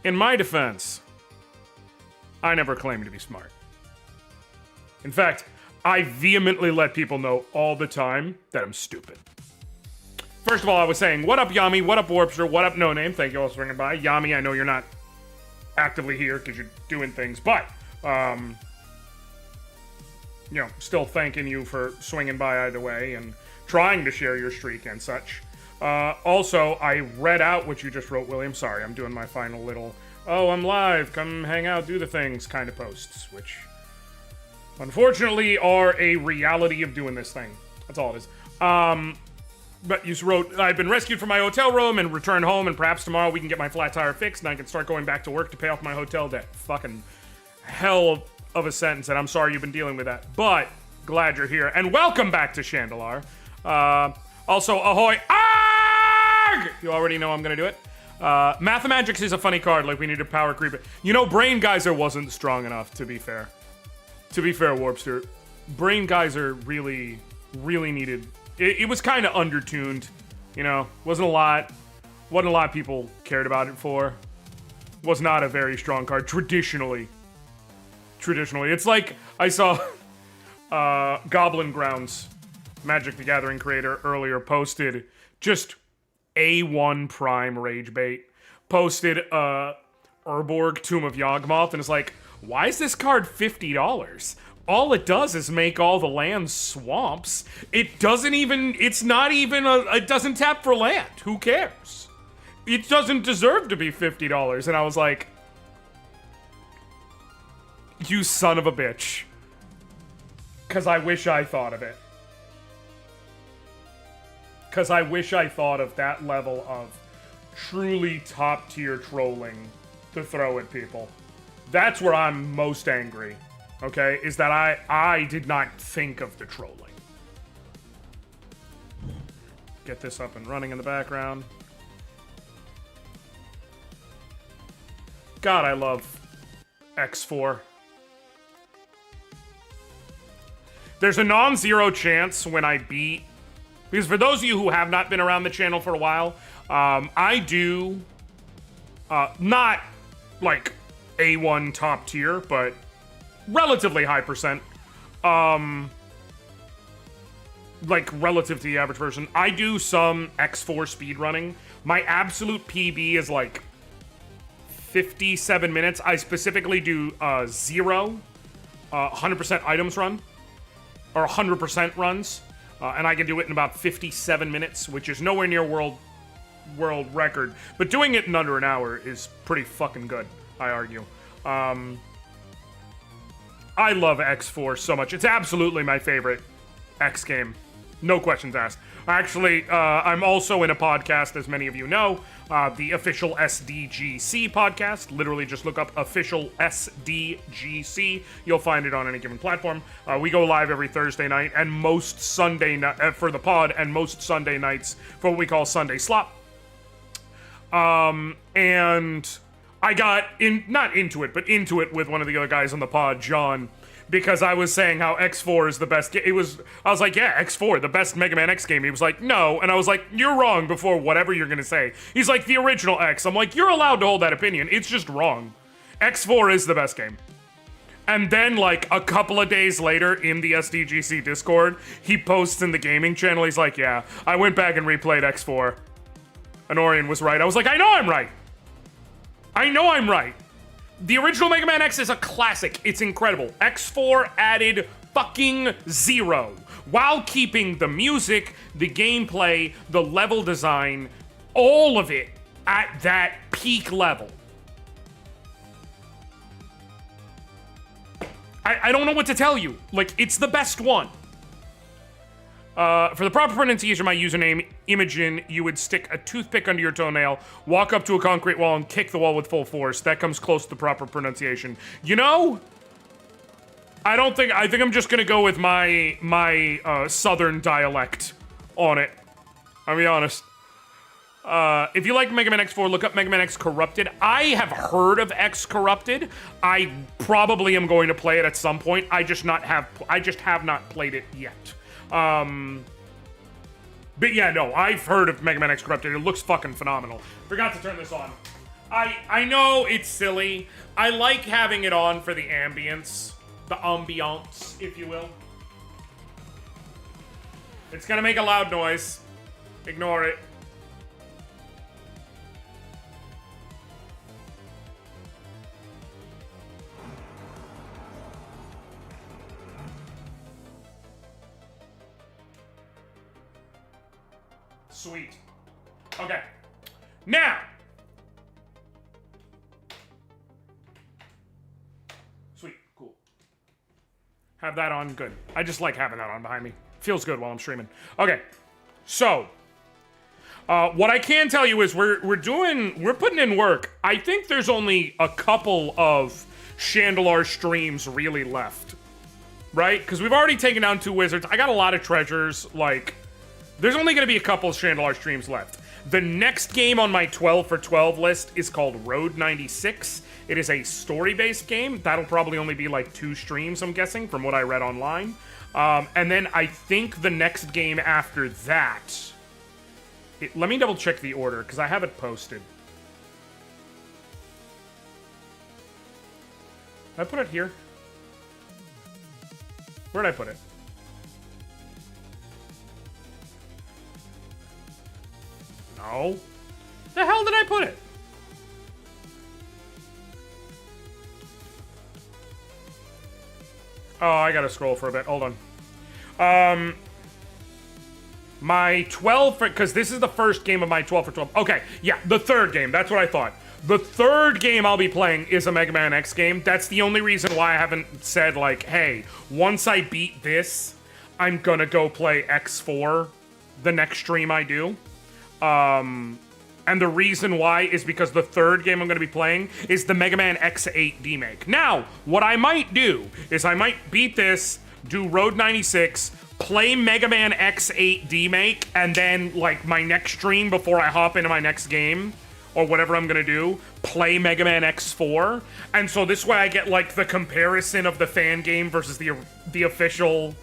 In my defense, I never claimed to be smart. In fact, I vehemently let people know all the time that I'm stupid. First of all, I was saying, what up, Yami? What up, Warpster? What up, No Name? Thank you all for swinging by. Yami, I know you're not actively here because you're doing things, but, you know, still thanking you for swinging by either way and trying to share your streak and such. Also, I read out what you just wrote, William. Sorry, I'm doing my final little, oh, I'm live, come hang out, do the things kind of posts, which unfortunately are a reality of doing this thing. That's all it is. But you wrote, I've been rescued from my hotel room and returned home, and perhaps tomorrow we can get my flat tire fixed and I can start going back to work to pay off my hotel debt. Fucking hell of a sentence, and I'm sorry you've been dealing with that. But glad you're here, and welcome back to Shandalar. Also, ahoy! Arg! You already know I'm gonna do it. Mathemagics is a funny card, like we need to power creep it. You know, Brain Geyser wasn't strong enough, to be fair. To be fair, Warpster. Brain Geyser really needed... It was kind of undertuned, you know? Wasn't a lot of people cared about it for. Was not a very strong card, traditionally. It's like, I saw Goblin Grounds, Magic the Gathering creator, earlier posted just A1 prime rage bait. Posted Urborg, Tomb of Yawgmoth, and it's like, why is this card $50? All it does is make all the lands swamps. It doesn't tap for land. Who cares? It doesn't deserve to be $50. And I was like, you son of a bitch. Because I wish I thought of it. Because I wish I thought of that level of truly top tier trolling to throw at people. That's where I'm most angry. Okay, is that I did not think of the trolling. Get this up and running in the background. God, I love X4. There's a non-zero chance when I beat... Because for those of you who have not been around the channel for a while, I do... not, like, A1 top tier, but... relatively high percent, like relative to the average person. I do some X4 speedrunning. My absolute PB is like 57 minutes. I specifically do 100% items run, or 100% runs, and I can do it in about 57 minutes, which is nowhere near world record. But doing it in under an hour is pretty fucking good, I argue. I love X4 so much. It's absolutely my favorite X game. No questions asked. Actually, I'm also in a podcast, as many of you know, the official SDGC podcast. Literally just look up official SDGC. You'll find it on any given platform. We go live every Thursday night and most Sunday night for the pod, and most Sunday nights for what we call Sunday Slop. And I got not into it, but into it with one of the other guys on the pod, John, because I was saying how X4 is the best game. I was like, yeah, X4, the best Mega Man X game. He was like, no. And I was like, you're wrong before whatever you're gonna say. He's like, the original X. I'm like, you're allowed to hold that opinion. It's just wrong. X4 is the best game. And then, like, a couple of days later in the SDGC Discord, he posts in the gaming channel, he's like, yeah, I went back and replayed X4. Anoriand was right. I was like, I know I'm right. I know I'm right. The original Mega Man X is a classic. It's incredible. X4 added fucking zero while keeping the music, the gameplay, the level design, all of it at that peak level. I don't know what to tell you. Like, it's the best one. For the proper pronunciation of my username, Imogen, you would stick a toothpick under your toenail, walk up to a concrete wall, and kick the wall with full force. That comes close to the proper pronunciation. You know, I think I'm just gonna go with my southern dialect on it. I'll be honest. If you like Mega Man X4, look up Mega Man X Corrupted. I have heard of X Corrupted. I probably am going to play it at some point. I just have not played it yet. But yeah, no, I've heard of Mega Man X Corrupted. It looks fucking phenomenal. Forgot to turn this on. I know it's silly. I like having it on for the ambience. The ambiance, if you will. It's gonna make a loud noise. Ignore it. Sweet. Okay. Now. Sweet. Cool. Have that on. Good. I just like having that on behind me. Feels good while I'm streaming. Okay. So. What I can tell you is we're putting in work. I think there's only a couple of Shandalar streams really left. Right? Because we've already taken down 2 wizards. I got a lot of treasures. Like, there's only going to be a couple of Shandalar streams left. The next game on my 12 for 12 list is called Road 96. It is a story-based game. That'll probably only be like 2 streams, I'm guessing, from what I read online. And then I think the next game after that... let me double check the order, because I have it posted. Did I put it here? Where'd I put it? No. The hell did I put it? Oh, I gotta scroll for a bit. Hold on. My 12 for... because this is the first game of my 12 for 12. Okay, yeah, the third game. That's what I thought. The third game I'll be playing is a Mega Man X game. That's the only reason why I haven't said, like, hey, once I beat this, I'm gonna go play X4 the next stream I do. And the reason why is because the third game I'm going to be playing is the Mega Man X8 remake. Now, what I might do is I might beat this, do Road 96, play Mega Man X8 remake, and then, like, my next stream before I hop into my next game, or whatever I'm going to do, play Mega Man X4. And so this way I get, like, the comparison of the fan game versus the official,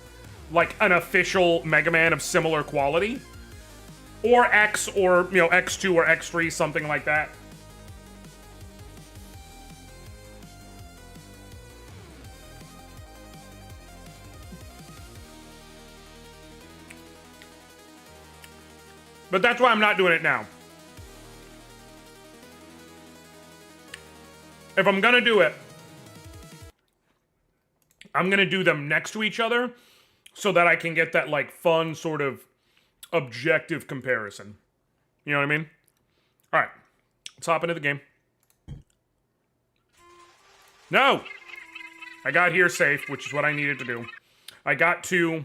like, an official Mega Man of similar quality. Or X, or, you know, X2 or X3, something like that. But that's why I'm not doing it now. If I'm gonna do it, I'm gonna do them next to each other so that I can get that, like, fun sort of objective comparison. You know what I mean? Alright. Let's hop into the game. No! I got here safe, which is what I needed to do. I got to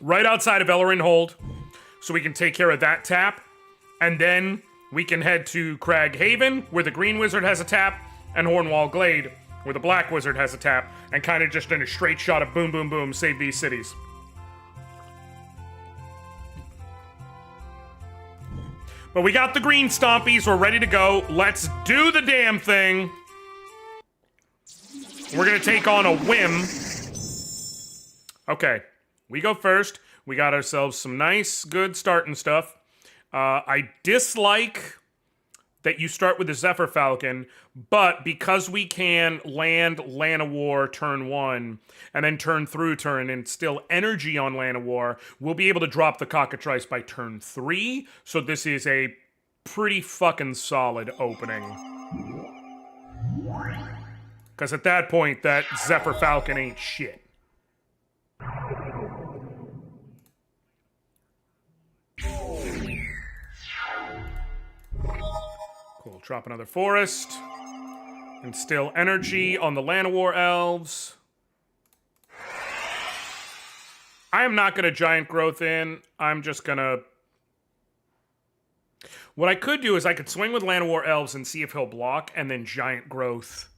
right outside of Ellerin Hold, so we can take care of that tap, and then we can head to Crag Haven, where the Green Wizard has a tap, and Hornwall Glade, where the Black Wizard has a tap, and kind of just in a straight shot of boom, boom, boom, save these cities. But we got the green stompies, we're ready to go. Let's do the damn thing. We're gonna take on a whim. Okay, we go first. We got ourselves some nice, good starting stuff. I dislike that you start with the Zephyr Falcon, but because we can land Llanowar turn 1, and then turn through turn and still energy on Llanowar, we'll be able to drop the Cockatrice by turn 3, so this is a pretty fucking solid opening. Because at that point, that Zephyr Falcon ain't shit. Cool, drop another forest. Instill energy on the Llanowar elves. I am not going to giant growth in. I'm just going to... What I could do is I could swing with Llanowar elves and see if he'll block, and then giant growth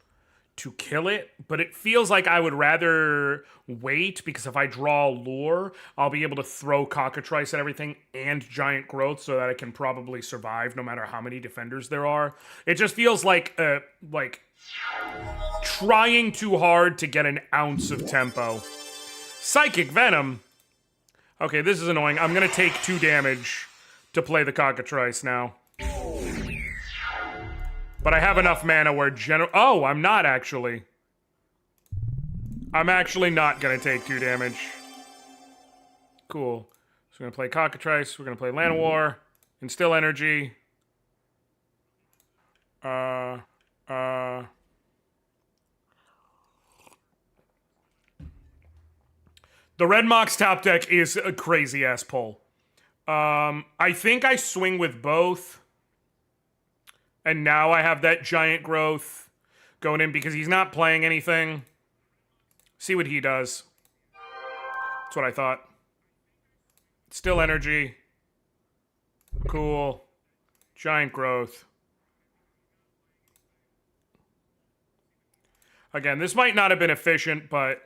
to kill it. But it feels like I would rather wait, because if I draw lure, I'll be able to throw Cockatrice at everything and giant growth so that I can probably survive no matter how many defenders there are. It just feels like trying too hard to get an ounce of tempo. Psychic Venom. Okay, this is annoying. I'm gonna take 2 damage to play the Cockatrice now. But I have enough mana where oh, I'm not actually. I'm actually not gonna take 2 damage. Cool. So we're gonna play Cockatrice, we're gonna play Llanowar, Instill Energy. The Red Mox top deck is a crazy-ass pull. I think I swing with both. And now I have that giant growth going in because he's not playing anything. See what he does. That's what I thought. Still energy. Cool. Giant growth. Again, this might not have been efficient, but...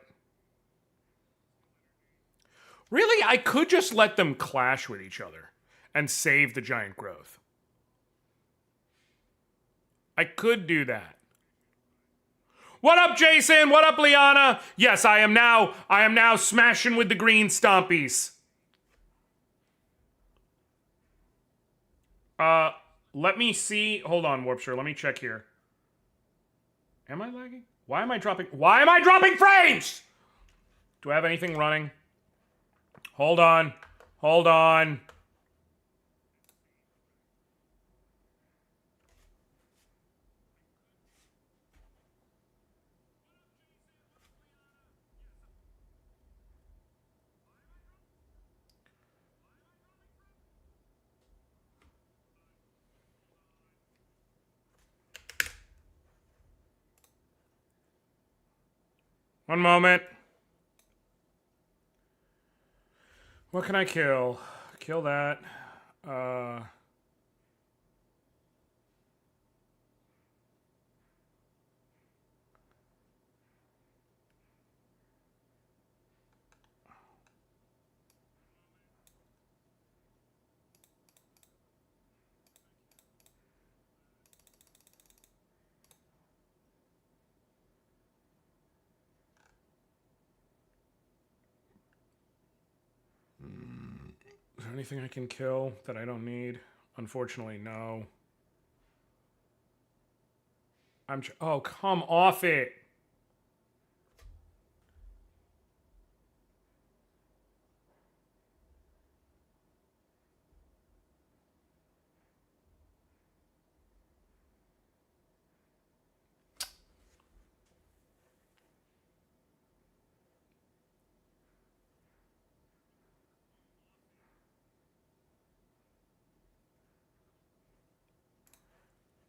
Really, I could just let them clash with each other and save the giant growth. I could do that. What up, Jason? What up, Liana? Yes, I am now smashing with the green stompies. Let me see. Hold on, Warpster. Let me check here. Am I lagging? Why am I dropping frames? Do I have anything running? Hold on. Hold on. One moment. What can I kill? Kill that. Is there anything I can kill that I don't need? Unfortunately, no. Oh, come off it.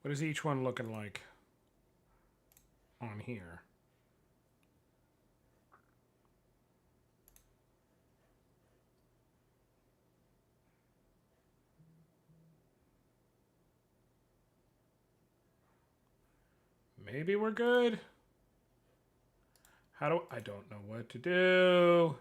What is each one looking like on here? Maybe we're good. I don't know what to do.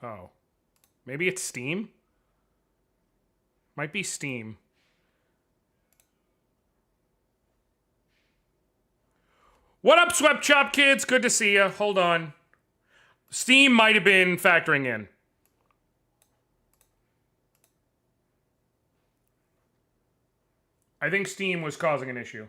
Oh. Maybe it's Steam? Might be Steam. What up, Swept Chop kids? Good to see ya. Hold on. Steam might have been factoring in. I think Steam was causing an issue.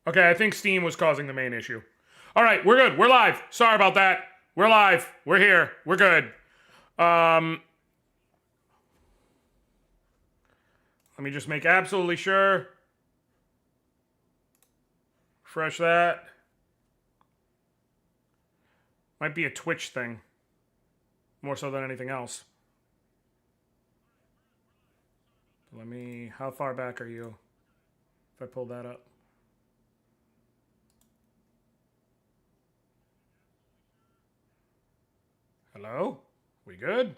Okay, I think Steam was causing the main issue. All right, we're good. We're live. Sorry about that. We're live. We're here. We're good. Let me just make absolutely sure. Refresh that. Might be a Twitch thing. More so than anything else. How far back are you? If I pull that up. Hello? We good?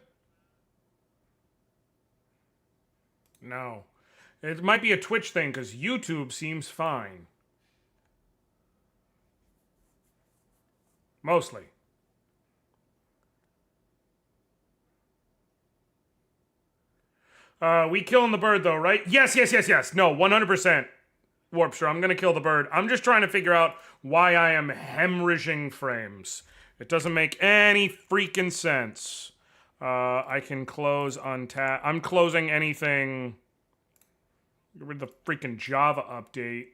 No. It might be a Twitch thing because YouTube seems fine. Mostly. We killing the bird though, right? Yes. No, 100%. Warpster, I'm gonna kill the bird. I'm just trying to figure out why I am hemorrhaging frames. It doesn't make any freaking sense. I can close untap. I'm closing anything. Get rid of the freaking Java update.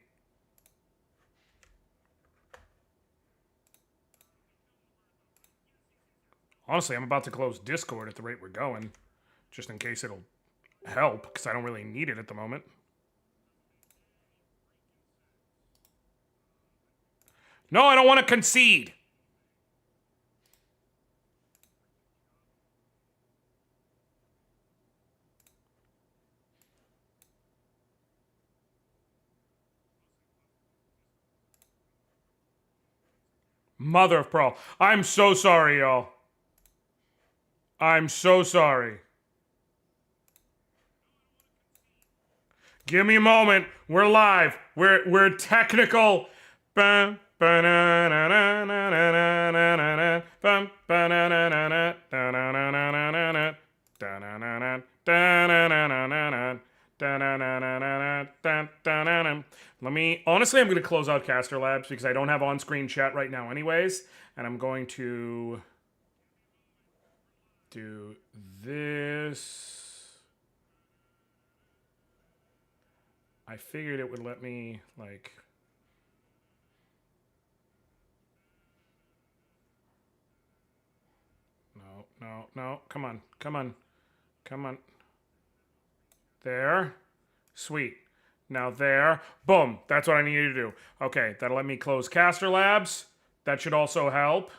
Honestly, I'm about to close Discord at the rate we're going. Just in case it'll help, because I don't really need it at the moment. No, I don't want to concede. Mother of pearl. I'm so sorry, y'all. I'm so sorry. Give me a moment. We're live. We're technical. Bum, ba-na-na-na-na-na-na-na-na. Bum, ba-na-na-na-na, da-na-na-na-na-na, da-na-na-na, da-na-na-na-na-na, da-na-na-na-na-na, da-da-na-na. Honestly, I'm going to close out Caster Labs because I don't have on-screen chat right now anyways, and I'm going to do this. I figured it would let me, like... No. Come on. There. Sweet. Now there. Boom. That's what I needed to do. Okay, that'll let me close Caster Labs. That should also help.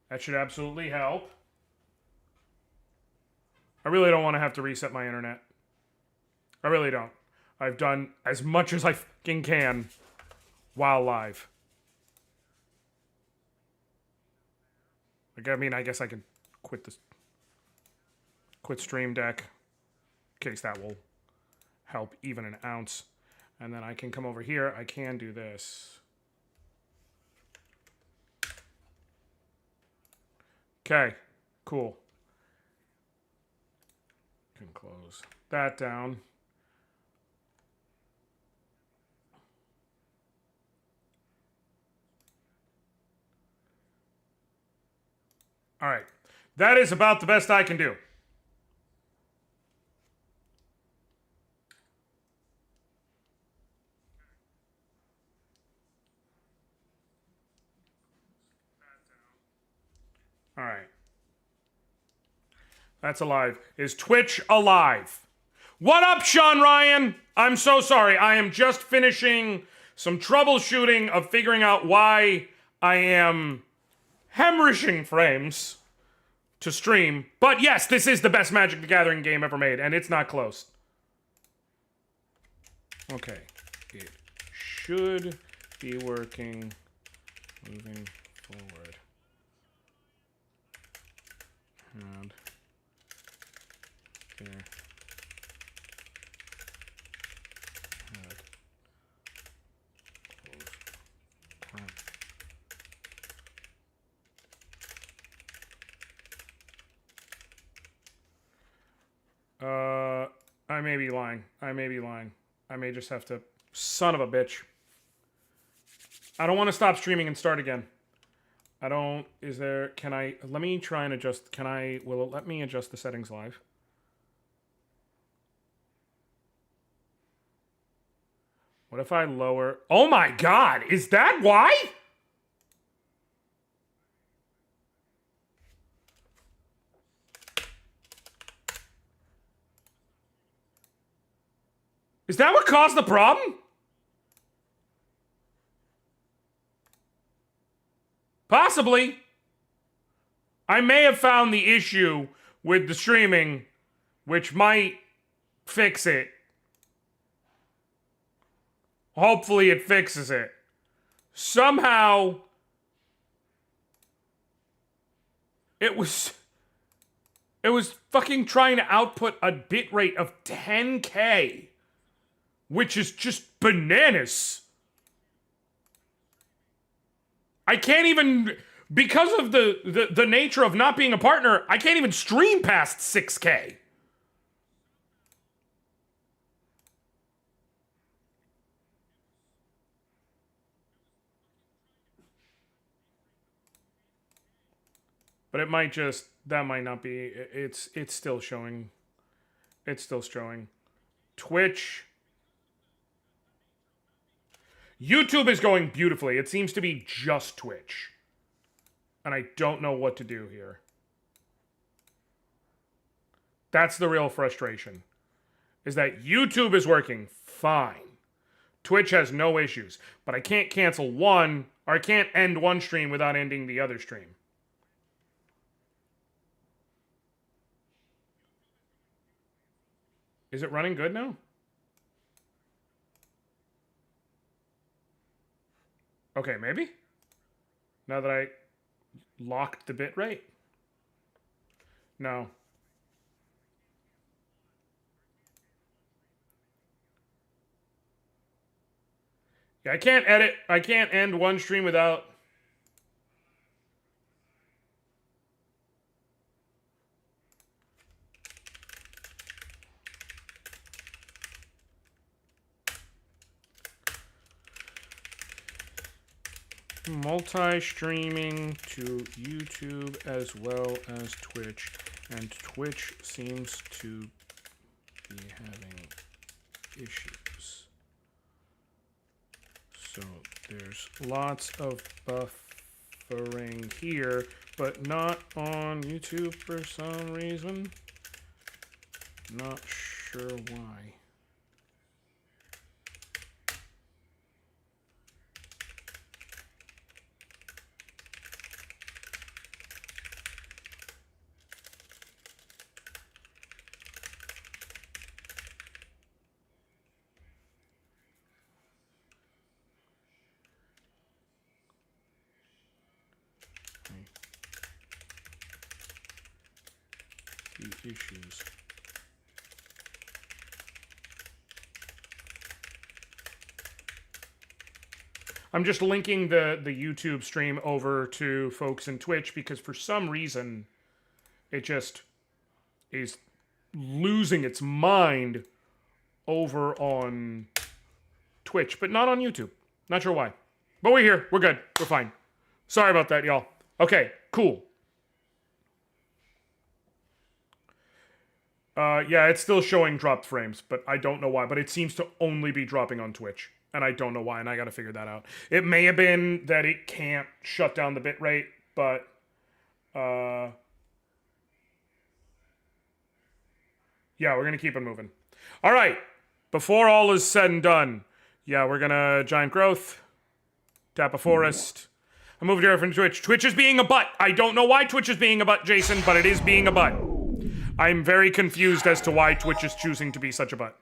That should absolutely help. I really don't want to have to reset my internet. I really don't. I've done as much as I fucking can while live. Like, I mean, I guess I can quit this. Quit Stream Deck. In case that will help even an ounce. And then I can come over here. I can do this. Okay. Cool. Can close that down. All right. That is about the best I can do. All right. That's alive. Is Twitch alive? What up, Sean Ryan? I'm so sorry. I am just finishing some troubleshooting of figuring out why I am hemorrhaging frames to stream. But yes, this is the best Magic the Gathering game ever made, and it's not close. Okay. It should be working moving forward. And there. I may be lying. I may just have to... Son of a bitch. I don't want to stop streaming and start again. I don't... Is there... Can I... Let me try and adjust... Can I... Will it let me adjust the settings live? What if I lower... Oh my god! Is that why? Is that what caused the problem? Possibly. I may have found the issue with the streaming, which might fix it. Hopefully it fixes it. Somehow, it was fucking trying to output a bitrate of 10K. Which is just bananas. I can't even, because of the nature of not being a partner, I can't even stream past 6K. But it might just, that might not be, it's still showing. It's still showing. Twitch. YouTube is going beautifully. It seems to be just Twitch. And I don't know what to do here. That's the real frustration. Is that YouTube is working fine. Twitch has no issues. But I can't cancel one, or I can't end one stream without ending the other stream. Is it running good now? Okay, maybe? Now that I locked the bitrate? No. Yeah, I can't edit. I can't end one stream without... multi-streaming to YouTube as well as Twitch, and Twitch seems to be having issues. So there's lots of buffering here, but not on YouTube for some reason. Not sure why. Issues. I'm just linking the YouTube stream over to folks in Twitch because for some reason it just is losing its mind over on Twitch, but not on YouTube. Not sure why. But we're here. We're good. We're fine. Sorry about that, y'all. Okay, cool. Yeah, it's still showing dropped frames, but I don't know why. But it seems to only be dropping on Twitch, and I don't know why, and I gotta figure that out. It may have been that it can't shut down the bitrate, but... yeah, we're gonna keep it moving. All right, before all is said and done, yeah, we're gonna giant growth, tap a forest. I moved here from Twitch. Twitch is being a butt. I don't know why Twitch is being a butt, Jason, but it is being a butt. I'm very confused as to why Twitch is choosing to be such a butt.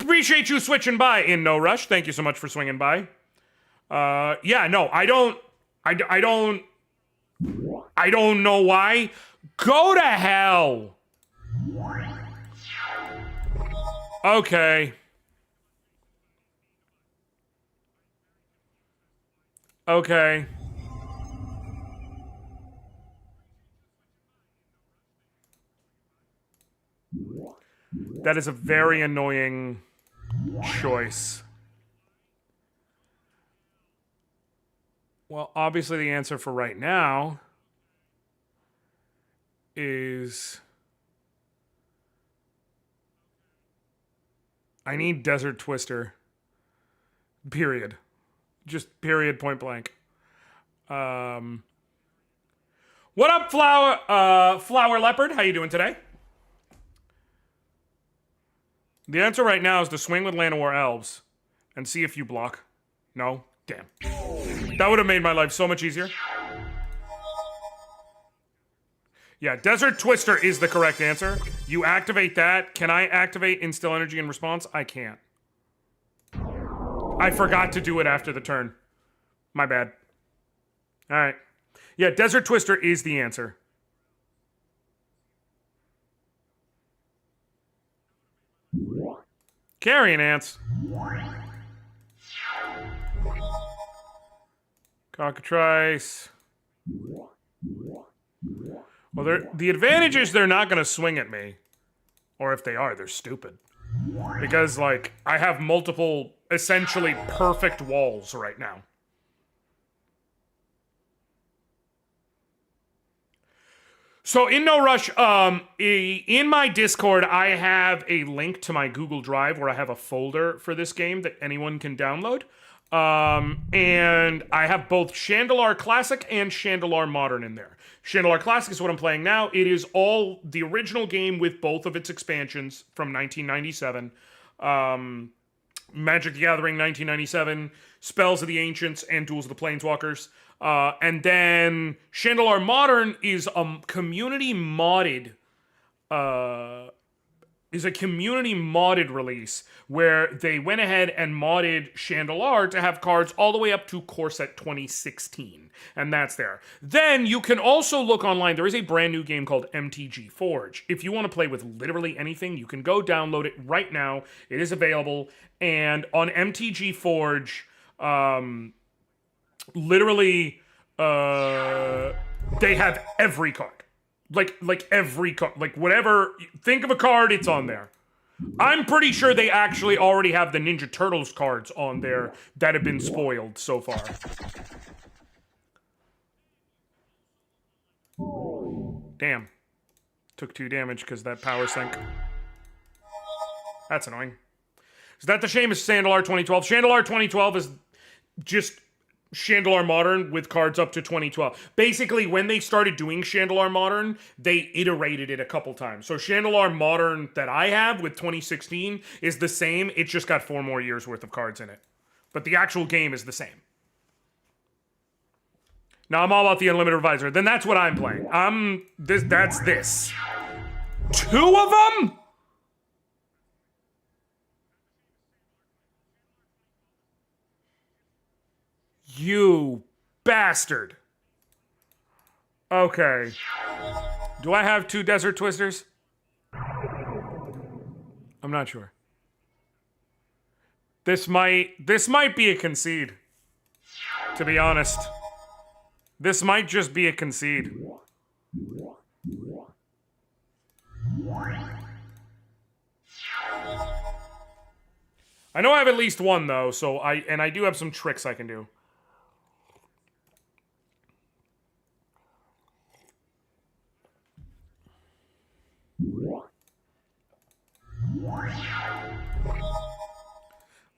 Appreciate you switching by in no rush. Thank you so much for swinging by. Yeah, no, I don't know why. Go to hell. Okay. Okay. That is a very annoying choice. Well, obviously the answer for right now is I need Desert Twister. Period. Just period, point blank. What up, Flower Leopard? How you doing today? The answer right now is to swing with Land of War Elves and see if you block. No? Damn. That would have made my life so much easier. Yeah, Desert Twister is the correct answer. You activate that. Can I activate Instill Energy in response? I can't. I forgot to do it after the turn. My bad. Alright. Yeah, Desert Twister is the answer. Carrion ants. Cockatrice. Well, the advantage is they're not going to swing at me. Or if they are, they're stupid. Because, like, I have multiple, essentially perfect walls right now. So, in No Rush, in my Discord, I have a link to my Google Drive where I have a folder for this game that anyone can download. And I have both Shandalar Classic and Shandalar Modern in there. Shandalar Classic is what I'm playing now. It is all the original game with both of its expansions from 1997. Magic the Gathering 1997, Spells of the Ancients, and Duels of the Planeswalkers. And then Shandalar Modern is a community modded release where they went ahead and modded Shandalar to have cards all the way up to core set 2016. And that's there. Then you can also look online. There is a brand new game called MTG Forge. If you want to play with literally anything, you can go download it right now. It is available. And on MTG Forge, literally, they have every card. Like every card. Like whatever, think of a card, it's on there. I'm pretty sure they actually already have the Ninja Turtles cards on there that have been spoiled so far. Damn. Took 2 damage because that power sink. That's annoying. Is that the same as Shandalar 2012? Shandalar 2012 is just Shandalar Modern with cards up to 2012. Basically, when they started doing Shandalar Modern, they iterated it a couple times. So Shandalar Modern that I have with 2016 is the same. It's just got 4 more years worth of cards in it. But the actual game is the same. Now I'm all about the Unlimited Revisor. Then that's what I'm playing. That's this. 2 of them? You bastard. Okay. Do I have 2 Desert Twisters? I'm not sure. This might be a concede. To be honest. This might just be a concede. I know I have at least 1 though, so I do have some tricks I can do.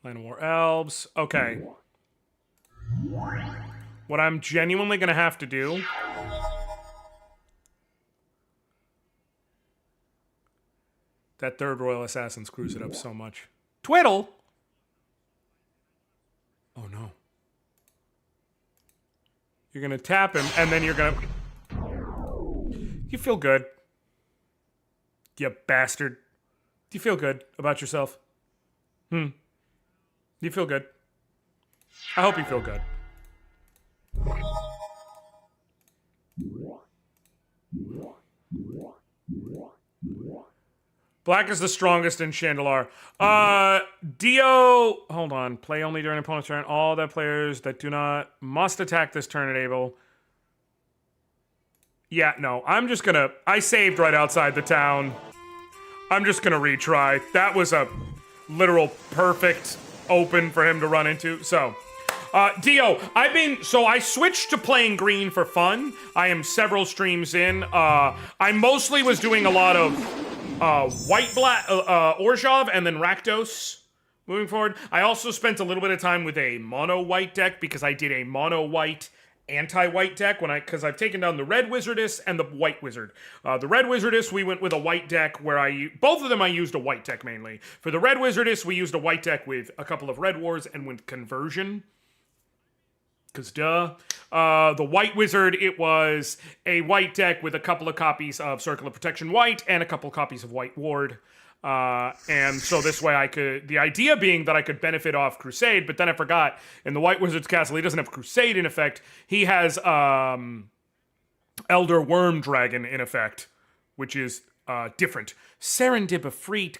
Land of War Elves. Okay. What I'm genuinely gonna have to do... That 3rd Royal Assassin screws it up so much. Twiddle? Oh no. You're gonna tap him, and then you're gonna... You feel good. You bastard. Do you feel good about yourself? Do you feel good? I hope you feel good. Black is the strongest in Shandalar. Dio... Hold on. Play only during opponent's turn. All that players that do not must attack this turn enable. Yeah, no. I'm just gonna... I saved right outside the town. I'm just gonna retry. That was a literal perfect open for him to run into. So, Dio, I switched to playing green for fun. I am several streams in. I mostly was doing a lot of white-black, Orzhov and then Rakdos moving forward. I also spent a little bit of time with a mono-white deck because I did a mono-white anti-white deck because I've taken down the Red Wizardess and the White Wizard. The Red Wizardess, we went with a white deck where both of them I used a white deck mainly. For the Red Wizardess, we used a white deck with a couple of Red Wars and with Conversion. Because duh. The White Wizard, it was a white deck with a couple of copies of Circle of Protection White and a couple of copies of White Ward. And so this way the idea being that I could benefit off Crusade, but then I forgot, in the White Wizard's Castle, he doesn't have Crusade in effect. He has Elder Worm Dragon in effect, which is different. Serendip Efreet,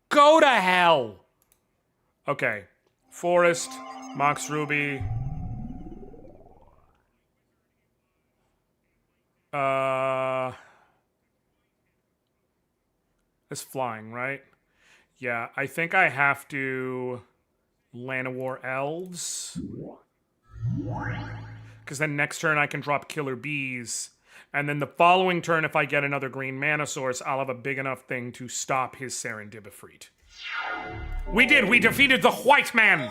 go to hell! Okay. Forest, Mox Ruby. It's flying, right? Yeah, I think I have to Llanowar Elves. Because then next turn I can drop Killer Bees. And then the following turn, if I get another green mana source, I'll have a big enough thing to stop his Serendibifreet. We did! We defeated the White Man!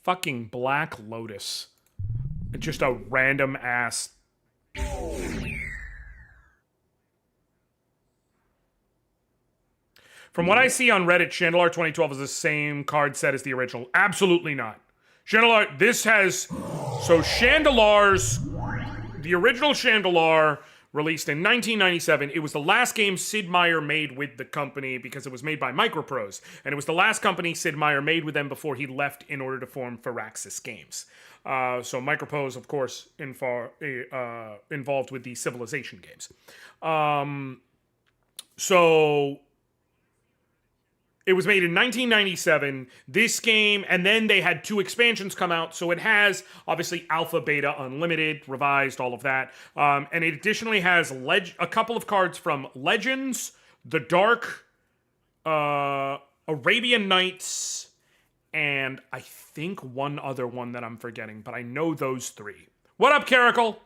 Fucking Black Lotus. Just a random ass. From what I see on Reddit, Shandalar 2012 is the same card set as the original. Absolutely not. Shandalar, this has... So Shandalar's... The original Shandalar released in 1997. It was the last game Sid Meier made with the company because it was made by Microprose. And it was the last company Sid Meier made with them before he left in order to form Firaxis Games. So Microprose, of course, involved with the Civilization games. So... It was made in 1997, this game, and then they had 2 expansions come out, so it has, obviously, Alpha, Beta, Unlimited, Revised, all of that. And it additionally has a couple of cards from Legends, The Dark, Arabian Nights, and I think one other one that I'm forgetting, but I know those 3. What up, Caracal?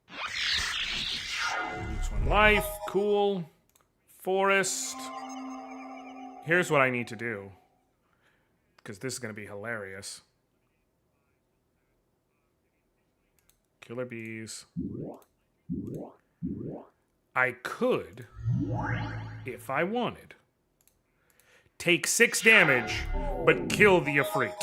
Lose 1 life, cool. Forest. Here's what I need to do. Because this is going to be hilarious. Killer Bees. I could, if I wanted, take 6 damage, but kill the Ifrit.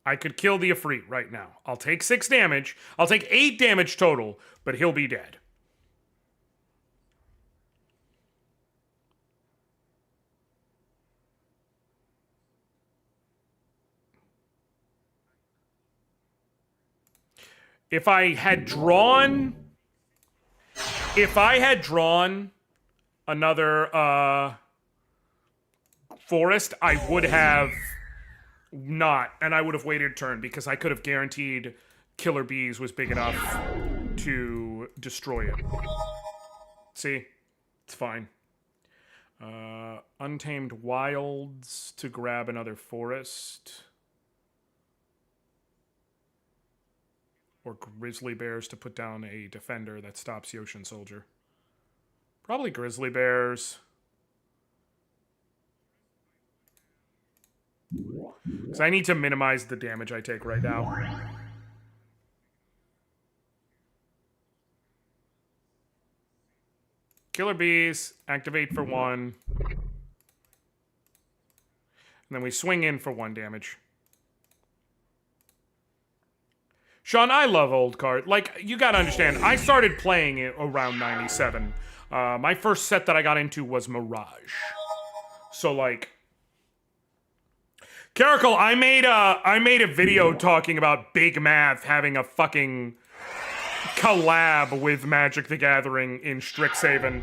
I could kill the Ifrit right now. I'll take 6 damage. I'll take 8 damage total, but he'll be dead. If I had drawn another forest, I would have not, and I would have waited a turn because I could have guaranteed Killer Bees was big enough to destroy it. See? It's fine. Untamed Wilds to grab another forest. Or Grizzly Bears to put down a defender that stops the Ocean Soldier. Probably Grizzly Bears. Because I need to minimize the damage I take right now. Killer Bees, activate for 1. And then we swing in for 1 damage. Sean, I love old cards. Like, you gotta understand, I started playing it around 97. My first set that I got into was Mirage. So, like... Caracal, I made a video talking about Big Math having a fucking collab with Magic the Gathering in Strixhaven.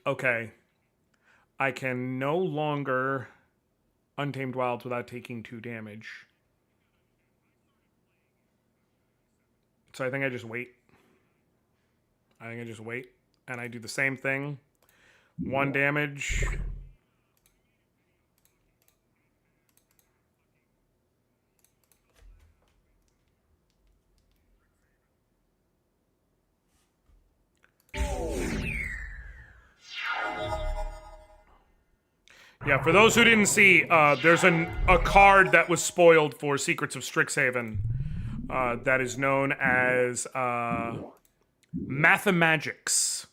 Okay. I can no longer Untamed Wilds without taking 2 damage. So I think I just wait. And I do the same thing. 1 damage. Yeah, for those who didn't see, there's a card that was spoiled for Secrets of Strixhaven that is known as Mathemagics.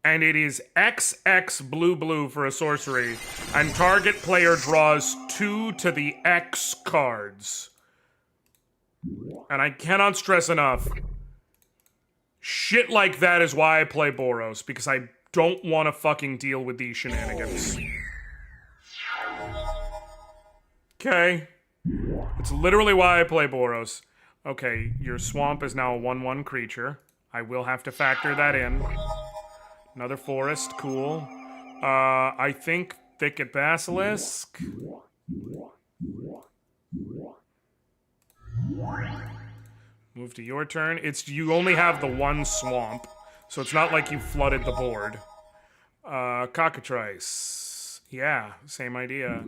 And it is XX blue for a sorcery, and target player draws 2 to the X cards. And I cannot stress enough, shit like that is why I play Boros, because I don't want to fucking deal with these shenanigans. Okay. It's literally why I play Boros. Okay, your swamp is now a 1/1 creature. I will have to factor that in. Another forest, cool. I think Thicket Basilisk. Move to your turn. You only have the one swamp, so it's not like you flooded the board. Cockatrice. Yeah, same idea.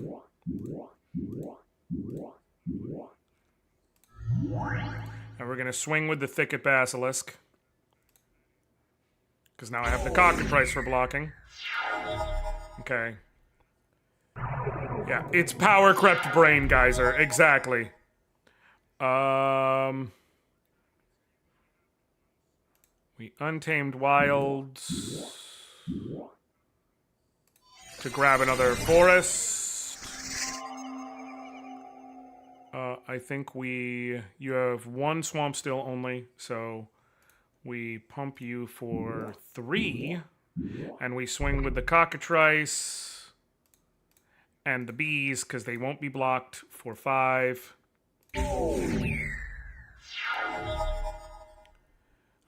And we're gonna swing with the Thicket Basilisk. Because now I have the Cockatrice for blocking. Okay. Yeah, it's Power Crept Brain Geyser, exactly. We Untamed Wilds to grab another forest. I think you have one swamp still only, so we pump you for 3, and we swing with the Cockatrice and the bees, because they won't be blocked, for 5.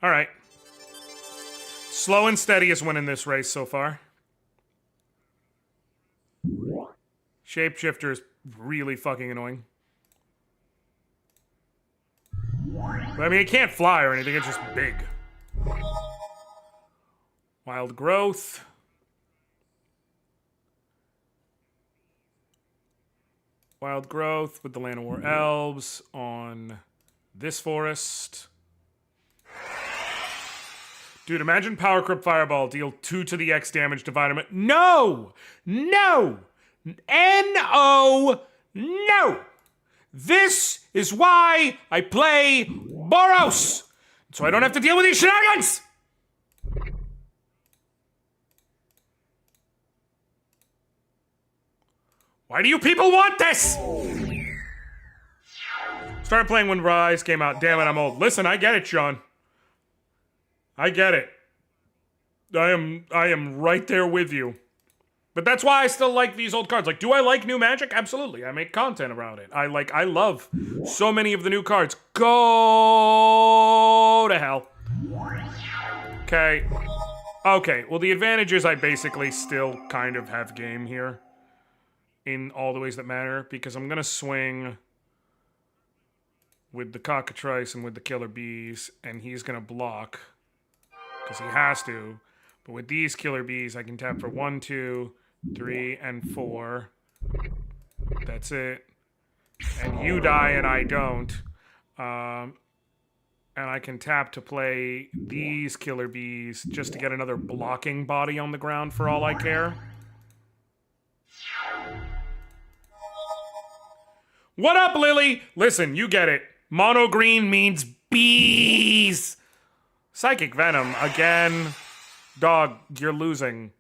Alright. Slow and steady is winning this race so far. Shapeshifter is really fucking annoying. But, I mean, it can't fly or anything, it's just big. Wild Growth. Wild Growth with the Llanowar Elves on this forest. Dude, imagine Power Creep Fireball, deal 2 to the X damage, divide them. No! No! N-O! No! This is why I play Boros! So I don't have to deal with these shenanigans! Why do you people want this? Started playing when Rise came out. Damn it, I'm old. Listen, I get it, Sean. I get it. I am right there with you. But that's why I still like these old cards. Like, do I like new Magic? Absolutely. I make content around it. I love so many of the new cards. Go to hell. Okay. Okay, well the advantage is I basically still kind of have game here. In all the ways that matter. Because I'm gonna swing with the Cockatrice and with the Killer Bees. And he's gonna block. Because he has to. But with these Killer Bees, I can tap for 1, 2, 3, and 4. That's it. And you die and I don't. And I can tap to play these Killer Bees just to get another blocking body on the ground for all I care. What up, Lily? Listen, you get it. Mono green means bees. Psychic Venom, again. Dog, you're losing.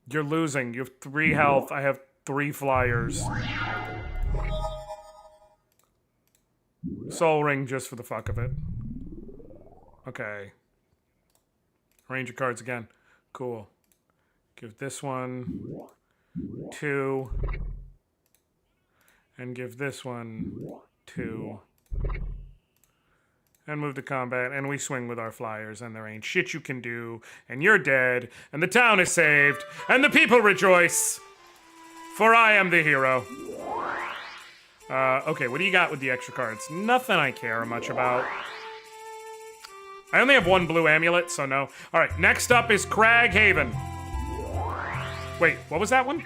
You're losing. You have 3 health. I have 3 flyers. Soul Ring just for the fuck of it. Okay. Range of cards again. Cool. Give this one 2. And give this one 2. And move to combat, and we swing with our flyers, and there ain't shit you can do, and you're dead, and the town is saved, and the people rejoice, for I am the hero. Okay, what do you got with the extra cards? Nothing I care much about. I only have 1 blue amulet, so no. Alright, next up is Crag Haven. Wait, what was that one?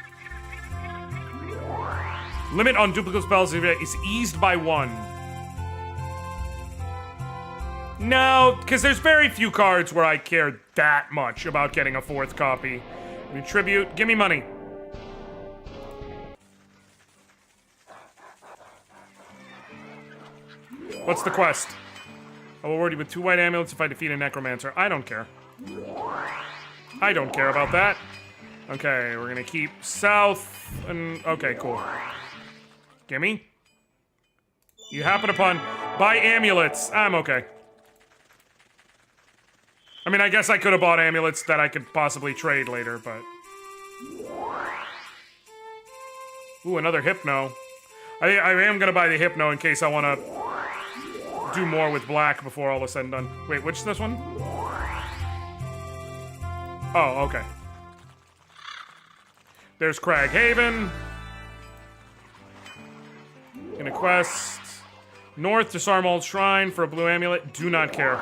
Limit on duplicate spells is eased by 1. No, because there's very few cards where I care that much about getting a 4th copy. Tribute, give me money. What's the quest? I will reward you with 2 white amulets if I defeat a necromancer. I don't care. I don't care about that. Okay, we're gonna keep south and... Okay, cool. Gimme. You happen upon... Buy amulets. I'm okay. I mean, I guess I could have bought amulets that I could possibly trade later, but... Ooh, another Hypno. I am gonna buy the Hypno in case I want to do more with black before all is said and done. Wait, which is this one? Oh, okay. There's Craghaven. In a quest. North to Sarmald's Shrine for a blue amulet. Do not care.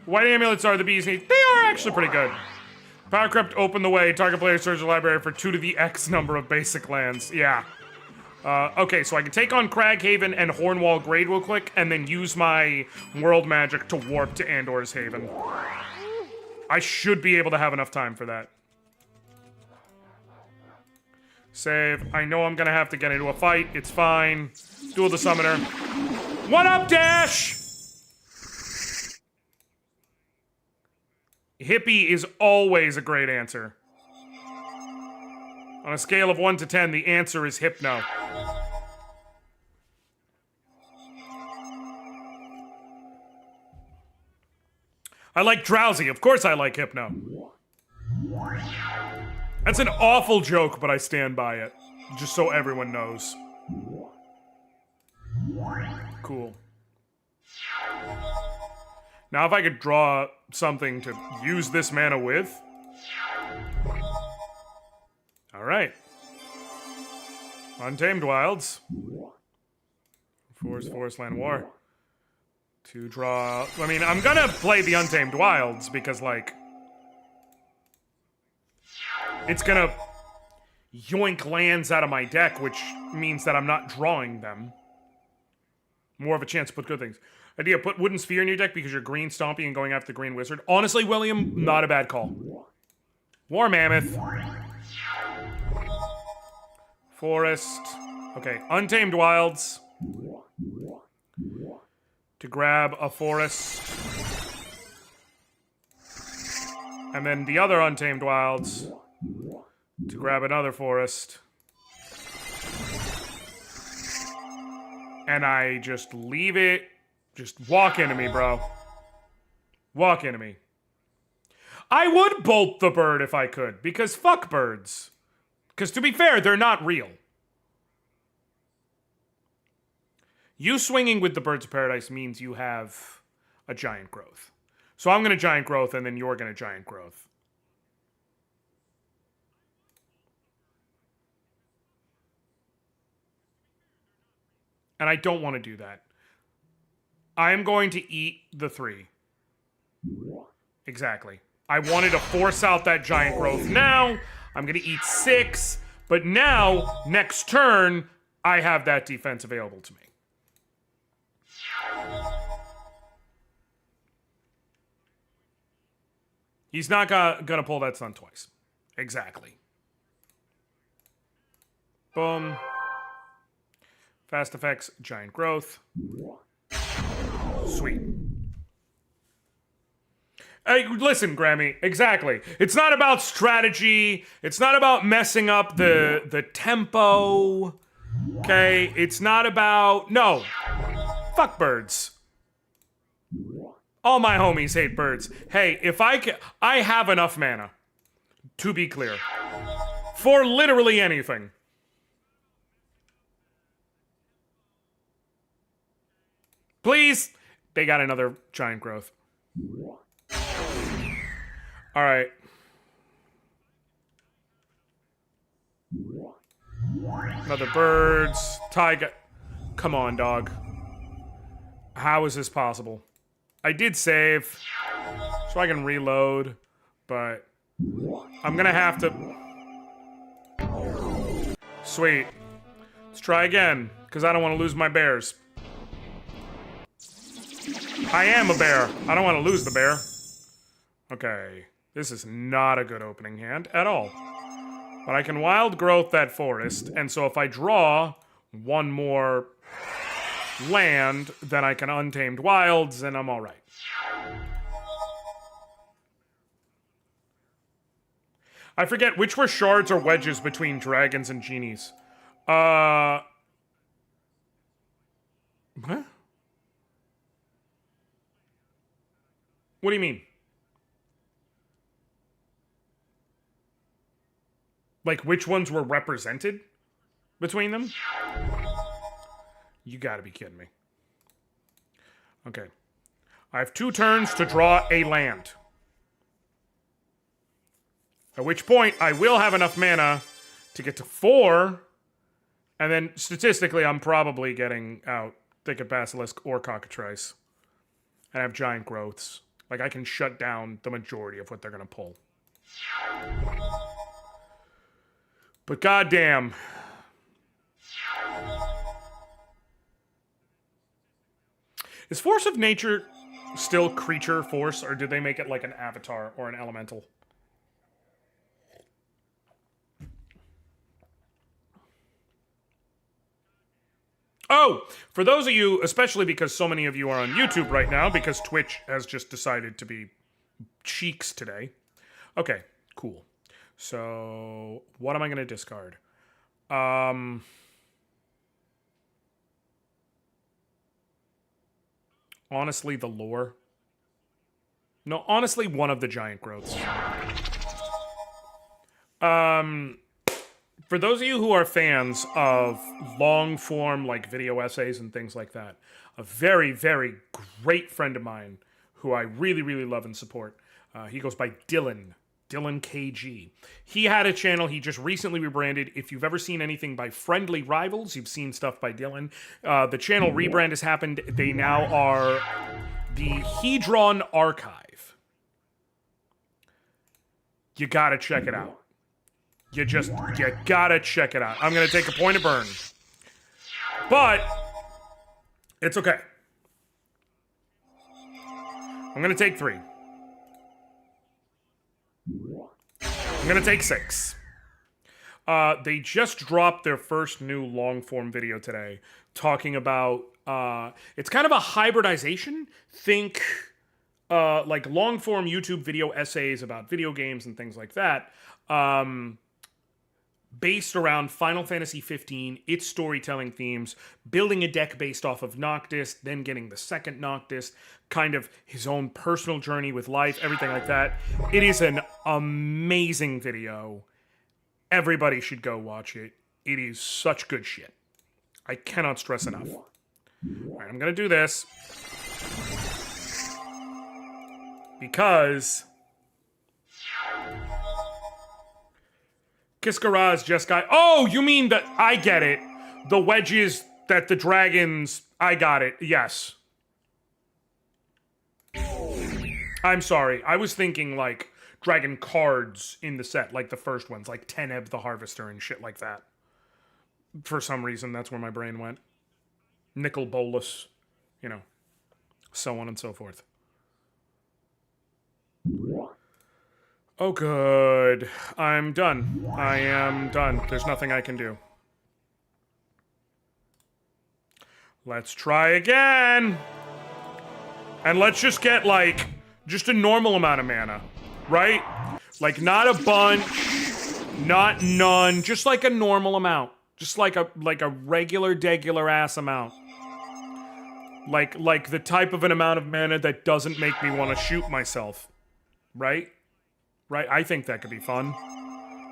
White amulets are the bee's knees. They are actually pretty good. Power Crept open the way. Target player search the library for 2 to the X number of basic lands. Yeah. Okay, so I can take on Craghaven and Hornwall Grade real quick, and then use my World Magic to warp to Andor's Haven. I should be able to have enough time for that. Save. I know I'm gonna have to get into a fight. It's fine. Duel the Summoner. What up, Dash? Hippie is always a great answer. On a scale of 1 to 10, the answer is Hypno. I like Drowsy. Of course I like Hypno. That's an awful joke, but I stand by it. Just so everyone knows. Cool. Now if I could draw something to use this mana with. Alright. Untamed Wilds. Forestland War. To draw... I mean, I'm gonna play the Untamed Wilds because, like... It's gonna yoink lands out of my deck, which means that I'm not drawing them. More of a chance to put good things. Idea, put Wooden Sphere in your deck because you're green stomping and going after the Green Wizard. Honestly, William, not a bad call. War Mammoth. Forest. Okay, Untamed Wilds. To grab a forest. And then the other Untamed Wilds. To grab another forest. And I just leave it. Just walk into me, bro. Walk into me. I would bolt the bird if I could, because fuck birds. Because to be fair, they're not real. You swinging with the Birds of Paradise means you have a Giant Growth. So I'm going to Giant Growth, and then you're going to Giant Growth. And I don't want to do that. I am going to eat the 3. Exactly. I wanted to force out that Giant Growth now. I'm going to eat 6. But now, next turn, I have that defense available to me. He's not gonna pull that Sun twice. Exactly. Boom. Fast effects, Giant Growth. Sweet. Hey, listen, Grammy. Exactly. It's not about strategy. It's not about messing up the tempo. Okay? It's not about... No. Fuck birds. All my homies hate birds. Hey, if I can... I have enough mana. To be clear. For literally anything. Please. They got another Giant Growth. Alright. Another birds. Tiger. Come on, dog. How is this possible? I did save, so I can reload, but I'm gonna have to... Sweet. Let's try again, because I don't want to lose my bears. I am a bear. I don't want to lose the bear. Okay. This is not a good opening hand at all. But I can Wild Growth that forest, and so if I draw one more land, then I can Untamed Wilds, and I'm alright. I forget which were shards or wedges between dragons and genies. What? What do you mean? Like, which ones were represented between them? You gotta be kidding me. Okay. I have 2 turns to draw a land. At which point, I will have enough mana to get to 4. And then, statistically, I'm probably getting out Thicket Basilisk or Cockatrice. And I have Giant Growths. Like, I can shut down the majority of what they're going to pull. But goddamn. Is Force of Nature still creature force, or did they make it like an avatar or an elemental? Oh, for those of you, especially because so many of you are on YouTube right now, because Twitch has just decided to be cheeks today. Okay, cool. So, what am I going to discard? Honestly, the lore. No, honestly, one of the Giant Growths. For those of you who are fans of long-form, like, video essays and things like that, a very, very great friend of mine who I really, really love and support, he goes by Dylan KG. He had a channel he just recently rebranded. If you've ever seen anything by Friendly Rivals, you've seen stuff by Dylan. The channel rebrand has happened. They now are the Hedron Archive. You gotta check it out. You gotta check it out. I'm gonna take a point of burn. But, it's okay. I'm gonna take 3. I'm gonna take 6. They just dropped their first new long-form video today, talking about, it's kind of a hybridization. Think, like long-form YouTube video essays about video games and things like that. Based around Final Fantasy 15, its storytelling themes, building a deck based off of Noctis, then getting the second Noctis, kind of his own personal journey with life, everything like that. It is an amazing video. Everybody should go watch it. It is such good shit. I cannot stress enough. Alright, I'm gonna do this. Because Kiskaraz just got... Oh, you mean that... I get it. The wedges that the dragons... I got it. Yes. I'm sorry. I was thinking, like, dragon cards in the set. Like the first ones. Like Teneb the Harvester and shit like that. For some reason, that's where my brain went. Nicol Bolas. You know. So on and so forth. Oh, good. I'm done. I am done. There's nothing I can do. Let's try again. And let's just get, like, just a normal amount of mana. Right? Like, not a bunch. Not none. Just like a normal amount. Just like a regular, degular ass amount. Like the type of an amount of mana that doesn't make me want to shoot myself. Right? Right, I think that could be fun.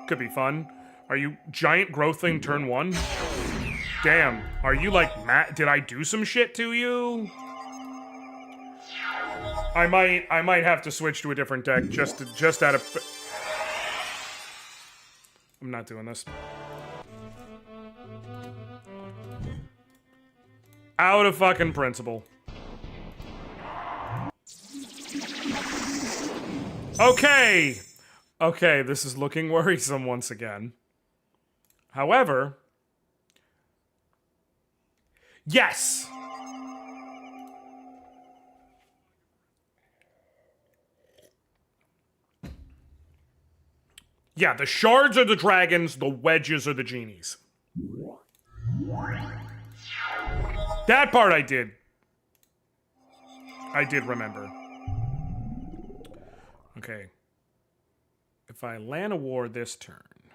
Could be fun. Are you Giant Growth Thing turn 1? Damn, are you like Matt? Did I do some shit to you? I might have to switch to a different deck just out of... I'm not doing this. Out of fucking principle. Okay. Okay, this is looking worrisome once again. However... Yes! Yeah, the shards are the dragons, the wedges are the genies. That part I did. I did remember. Okay. If I land a war this turn,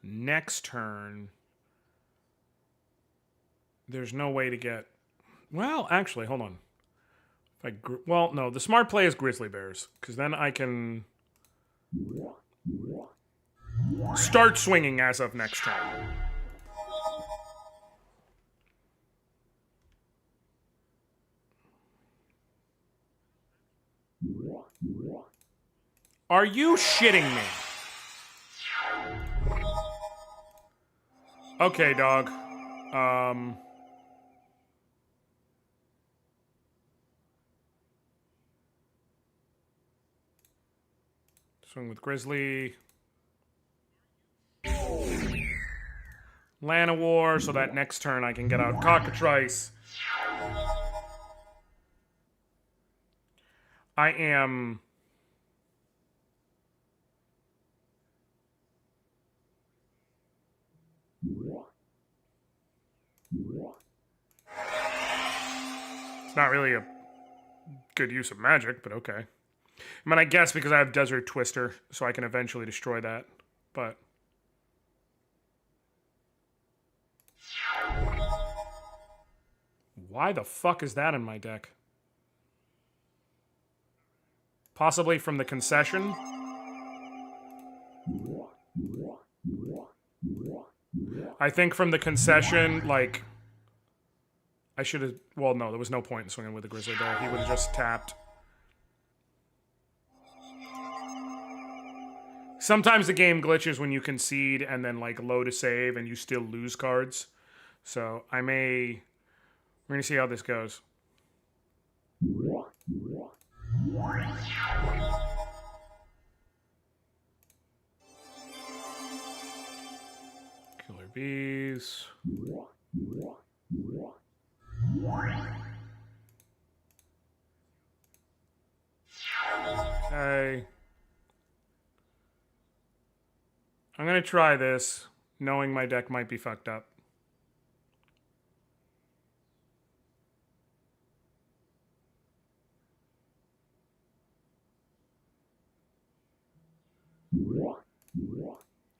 next turn, there's no way to get... Well, actually, hold on. If well, no, the smart play is Grizzly Bears, because then I can... start swinging as of next turn. Are you shitting me? Okay, dog. Swing with Grizzly. Llanowar, so that next turn I can get out Cockatrice. I am... It's not really a good use of magic, but okay. I mean, I guess because I have Desert Twister, so I can eventually destroy that, but... Why the fuck is that in my deck? Possibly from the concession? I think from the concession, like... I should have... Well, no, there was no point in swinging with the Grizzly Bear. He would have just tapped. Sometimes the game glitches when you concede and then, like, load a save and you still lose cards. So, I may... We're going to see how this goes. Killer Bees. Okay. I'm going to try this, knowing my deck might be fucked up.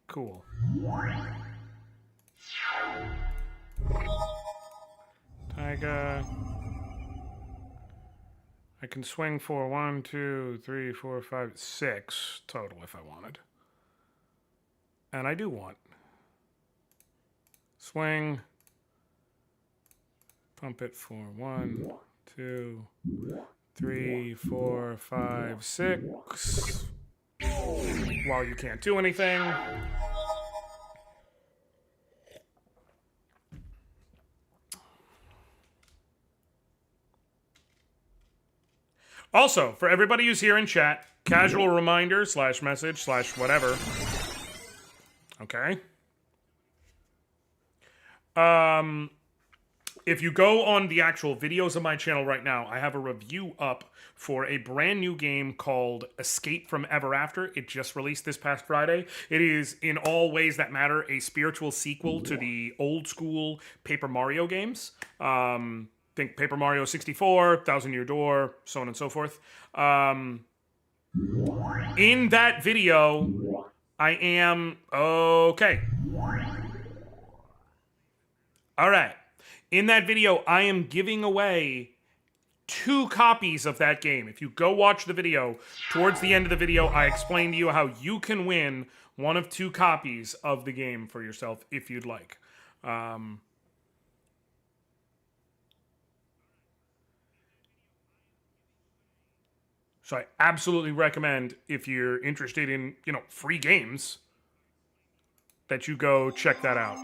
Cool. Taiga. I can swing for 1, 2, 3, 4, 5, 6 total if I wanted. And I do want. Swing. Pump it for 1, 2, 3, 4, 5, 6. While you can't do anything. Also, for everybody who's here in chat, casual reminder / message / whatever. Okay. If you go on the actual videos of my channel right now, I have a review up for a brand new game called Escape from Ever After. It just released this past Friday. It is, in all ways that matter, a spiritual sequel to the old school Paper Mario games. Think Paper Mario 64, Thousand Year Door, so on and so forth. In that video, I am... Okay. All right. In that video, I am giving away 2 copies of that game. If you go watch the video, towards the end of the video, I explain to you how you can win one of 2 copies of the game for yourself if you'd like. So I absolutely recommend, if you're interested in, free games, that you go check that out.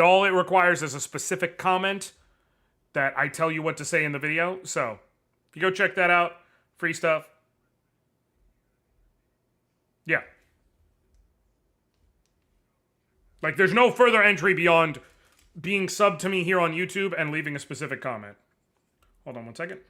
All it requires is a specific comment that I tell you what to say in the video. So, if you go check that out, free stuff. Yeah. Like, there's no further entry beyond being subbed to me here on YouTube and leaving a specific comment. Hold on one second.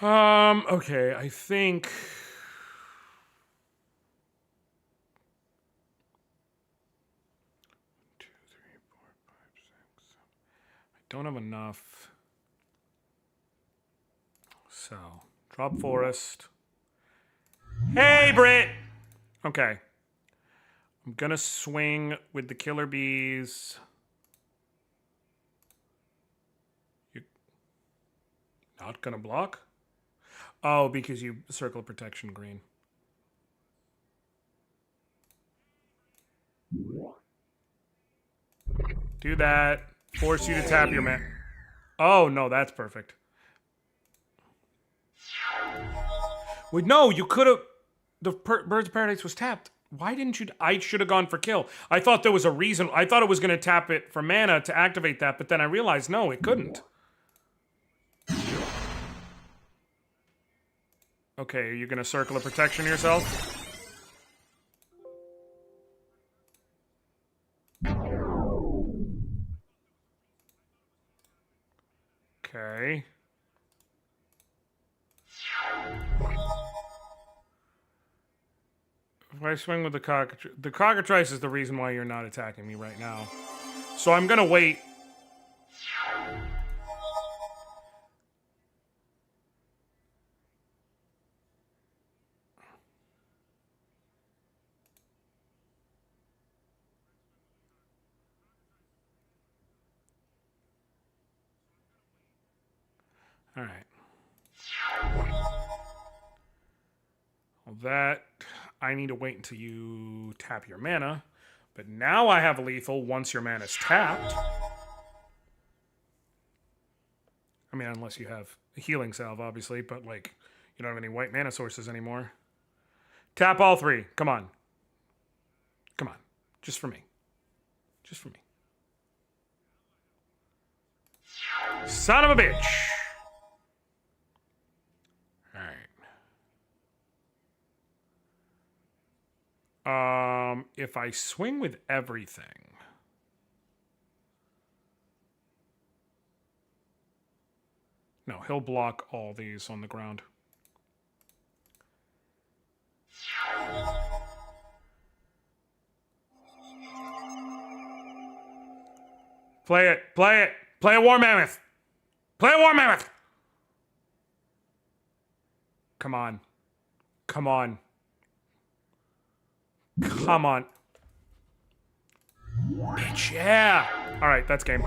Okay, I think... Don't have enough. So, drop forest. Hey, Britt! Okay. I'm gonna swing with the killer bees. You're not gonna block? Oh, because you circle protection green. Do that. Force you to tap your man. Oh, no, that's perfect. Wait, no, you could have... The Birds of Paradise was tapped. Why didn't you... I should have gone for kill. I thought there was a reason. I thought it was going to tap it for mana to activate that, but then I realized, no, it couldn't. Okay, are you going to circle of protection yourself? Okay. If I swing with the cockatrice is the reason why you're not attacking me right now. So I'm gonna wait. All right. Well, that I need to wait until you tap your mana. But now I have lethal once your mana's tapped. I mean, unless you have a healing salve, obviously, but like, you don't have any white mana sources anymore. Tap all three. Come on. Come on. Just for me. Just for me. Son of a bitch. Alright. If I swing with everything... No, he'll block all these on the ground. Play it. Play it. Play a War Mammoth. Play a War Mammoth. Come on. Come on. Come on. Bitch, yeah. All right, that's game.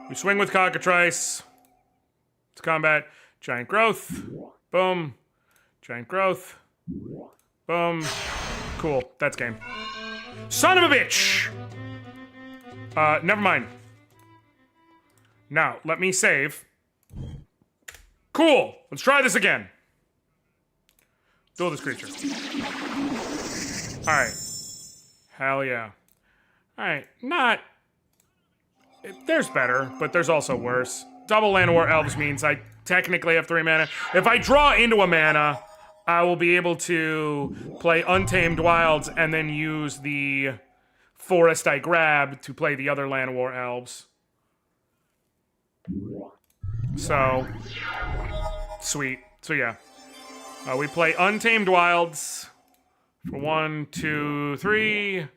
We swing with cockatrice. It's combat. Giant growth. Boom. Giant growth. Boom. Cool. That's game. Son of a bitch! Never mind. Now, let me save. Cool. Let's try this again. Duel this creature. Alright. Hell yeah. Alright. Not... There's better, but there's also worse. Double Land War Elves means I technically have 3 mana. If I draw into a mana, I will be able to play Untamed Wilds and then use the forest I grabbed to play the other Land War Elves. So, sweet. So yeah. We play Untamed Wilds for 1, 2, 3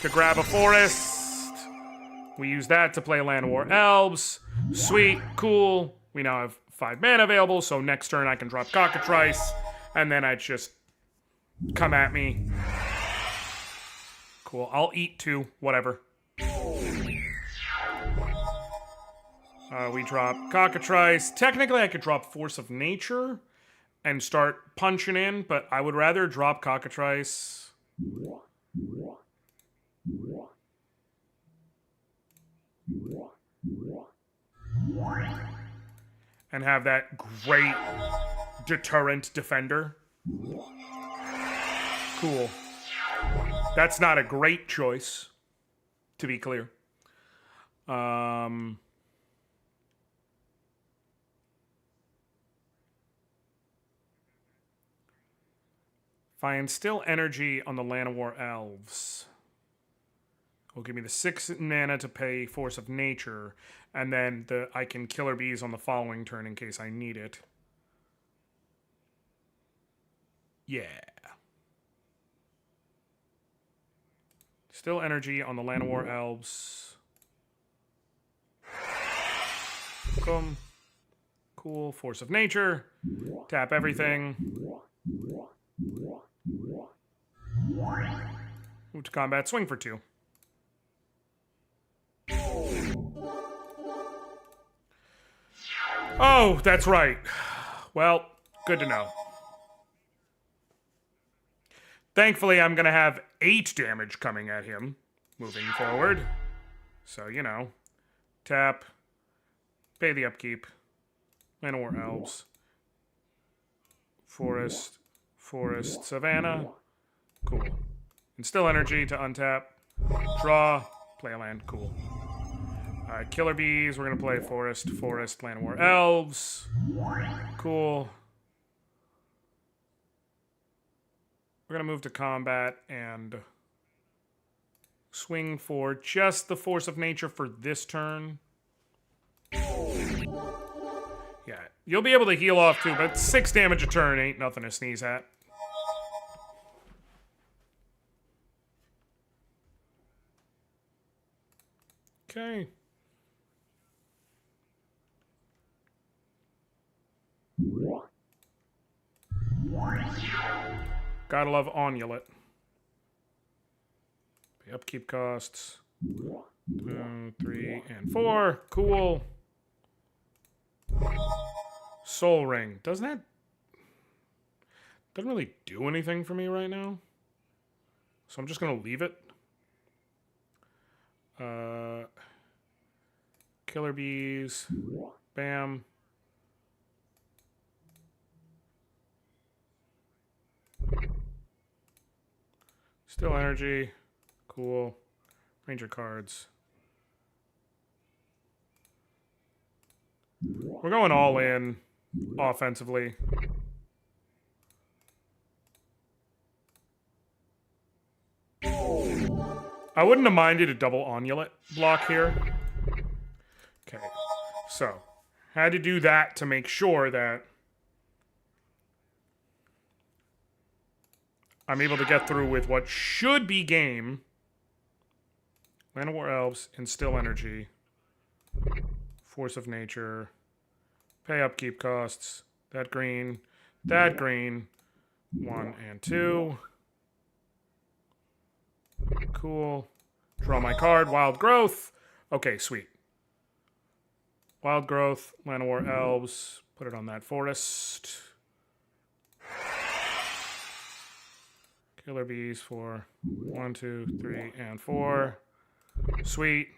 to grab a forest. We use that to play Land War Elves. Sweet, cool. We now have 5 mana available, so next turn I can drop Cockatrice, and then I just come at me. Cool, I'll eat 2, whatever. We drop Cockatrice. Technically, I could drop Force of Nature and start punching in, but I would rather drop Cockatrice. And have that great deterrent defender. Cool. That's not a great choice, to be clear. If I instill energy on the Land War Elves, will give me the 6 mana to pay Force of Nature, and then I can Killer Bees on the following turn in case I need it. Yeah. Still energy on the Llanowar Elves. Boom. Cool. Force of Nature. Tap everything. Move to combat. Swing for 2. Oh, that's right. Well, good to know. Thankfully, I'm going to have 8 damage coming at him moving forward. So, you know, tap, pay the upkeep, Llanowar Elves, Forest, Savannah, cool. Instill energy to untap, draw, play a land, cool. Killer Bees, we're going to play Forest, Llanowar Elves, cool. We're going to move to combat and swing for just the Force of Nature for this turn. Yeah, you'll be able to heal off too, but 6 damage a turn ain't nothing to sneeze at. Okay. Gotta love Onulet. The upkeep costs 2, 3, and 4. Cool. Soul Ring. Doesn't really do anything for me right now. So I'm just gonna leave it. Killer Bees. Bam. Still energy. Cool. Ranger cards. We're going all in offensively. I wouldn't have minded a double Onulet block here. Okay. So, had to do that to make sure that I'm able to get through with what should be game. Llanowar Elves, Instill Energy, Force of Nature, pay upkeep costs, that green, 1 and 2. Cool. Draw my card, Wild Growth. Okay, sweet. Wild Growth, Llanowar Elves, put it on that forest. Killer Bees for 1, 2, 3, and 4. Sweet.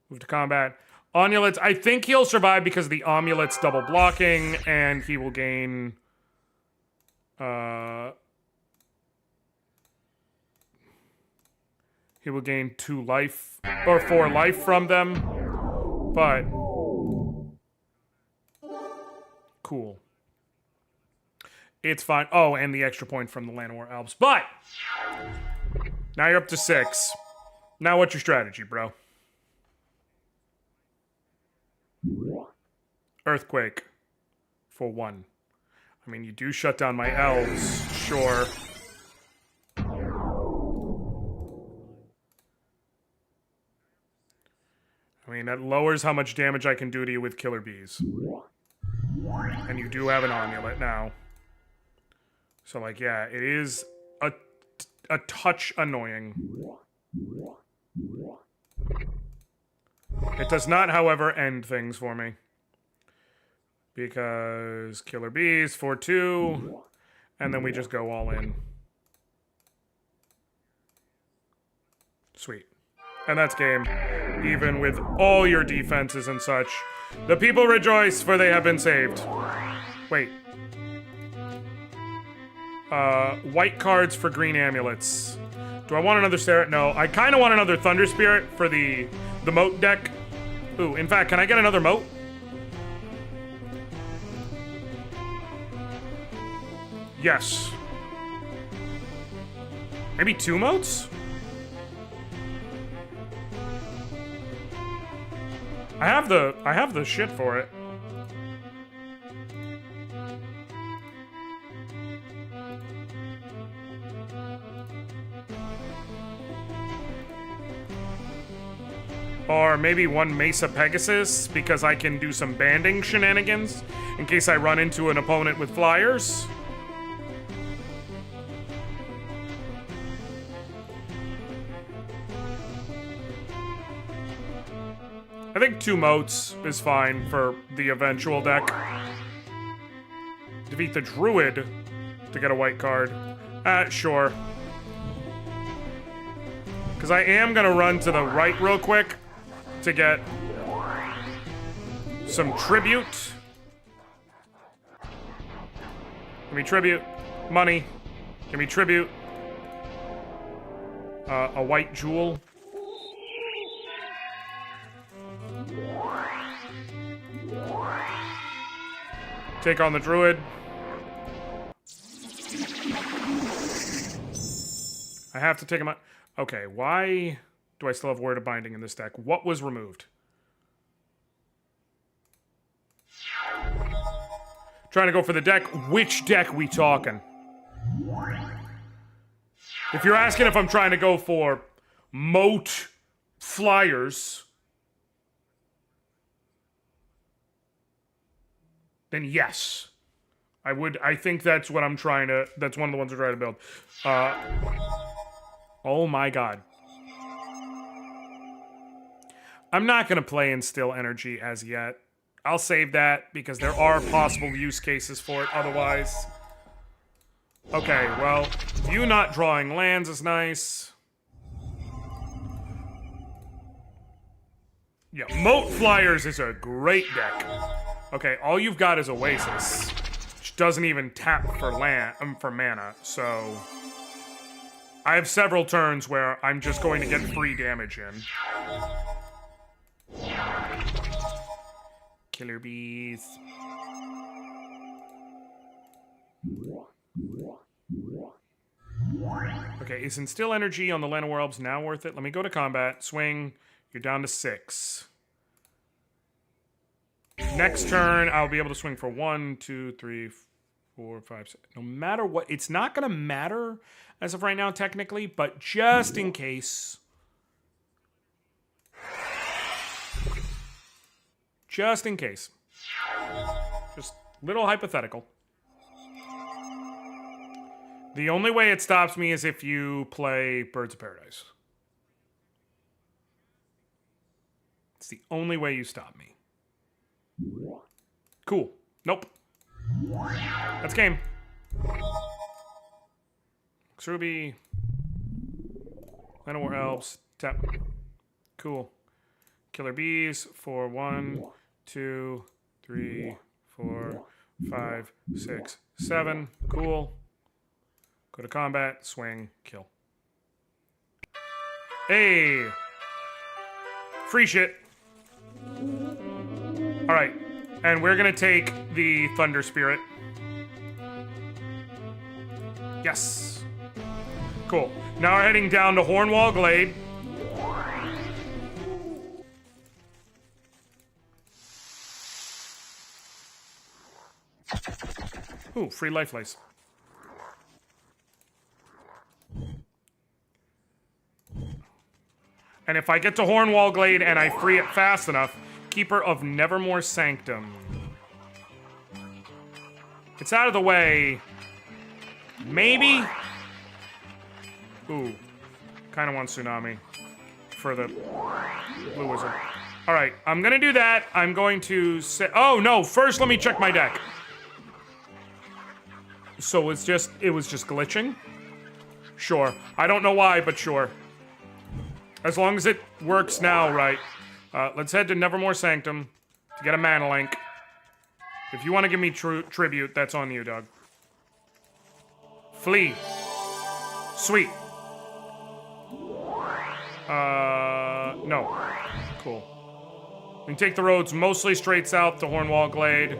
Move to combat. Onulets, I think he'll survive because the Amulet's double blocking, and he will gain... he will gain 2 life, or 4 life from them. But... cool. It's fine. Oh, and the extra point from the Llanowar Elves. But! Now you're up to 6. Now what's your strategy, bro? Earthquake. For 1. I mean, you do shut down my elves, sure. I mean, that lowers how much damage I can do to you with Killer Bees. And you do have an Onulet now. So, like, yeah, it is a touch annoying. It does not, however, end things for me. Because Killer Bees for 2, and then we just go all in. Sweet. And that's game. Even with all your defenses and such. The people rejoice, for they have been saved. Wait. White cards for green amulets. Do I want another Sarah? No, I kind of want another Thunder Spirit for the moat deck. Ooh, in fact, can I get another moat? Yes. Maybe 2 moats? I have the shit for it. Or maybe one Mesa Pegasus, because I can do some banding shenanigans in case I run into an opponent with flyers. I think 2 moats is fine for the eventual deck. Defeat the Druid to get a white card. Sure. Because I am going to run to the right real quick to get some tribute. Give me tribute. Money. Give me tribute. A white jewel. Take on the Druid. I have to take him out. Okay, why do I still have Word of Binding in this deck? What was removed? Trying to go for the deck. Which deck we talking? If you're asking if I'm trying to go for moat flyers, then yes. I think that's what I'm trying to, that's one of the ones I'm trying to build. Oh my god. I'm not going to play Instill Energy as yet. I'll save that because there are possible use cases for it otherwise. Okay, well, you not drawing lands is nice. Yeah, Moat Flyers is a great deck. Okay, all you've got is Oasis, which doesn't even tap for for mana, so I have several turns where I'm just going to get free damage in. Killer bees. Okay, is Instill Energy on the Llanowar Elves now worth it? Let me go to combat. Swing. You're down to 6. Next turn, I'll be able to swing for 1, 2, 3, 4, 5, 6. No matter what, it's not going to matter as of right now, technically, but just in case. Just in case. Just little hypothetical. The only way it stops me is if you play Birds of Paradise. It's the only way you stop me. Cool. Nope. That's game. Ruby. Llanowar Elves. Tap. Cool. Killer bees for 1, 2, 3, 4, 5, 6, 7. Cool. Go to combat, swing, kill. Hey! Free shit. Alright. And we're gonna take the Thunder Spirit. Yes. Cool. Now we're heading down to Hornwall Glade. Ooh, free life lace. And if I get to Hornwall Glade and I free it fast enough, Keeper of Nevermore Sanctum. It's out of the way. Maybe? Ooh. Kind of want Tsunami for the Blue Wizard. Alright, I'm gonna do that. I'm going to say... Oh, no! First, let me check my deck. So it was just glitching? Sure. I don't know why, but sure. As long as it works now, right. Let's head to Nevermore Sanctum to get a mana link. If you want to give me tribute, that's on you, Doug. Flee. Sweet. No. Cool. We can take the roads mostly straight south to Hornwall Glade.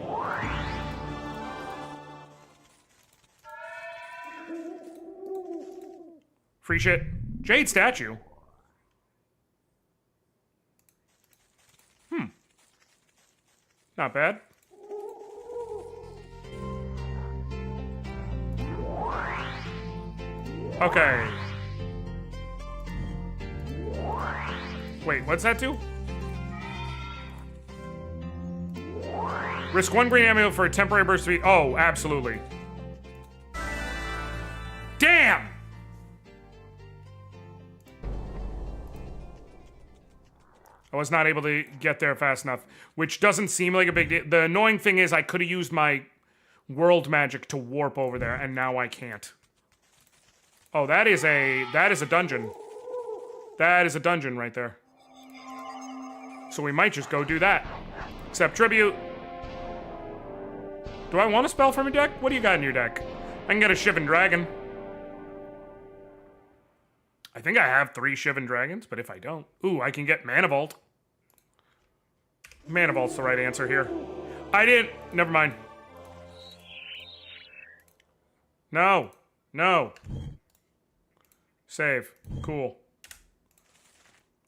Free shit. Jade statue. Not bad. Okay. Wait, what's that do? Risk 1 green amulet for a temporary burst of speed. Oh, absolutely. Damn! I was not able to get there fast enough, which doesn't seem like a big deal. The annoying thing is I could have used my world magic to warp over there, and now I can't. Oh, that is a dungeon. That is a dungeon right there. So we might just go do that. Accept tribute. Do I want a spell from your deck? What do you got in your deck? I can get a Shivan Dragon. I think I have 3 Shivan Dragons, but if I don't... Ooh, I can get Mana Vault. Mana Vault's the right answer here. I didn't... Never mind. No. No. Save. Cool.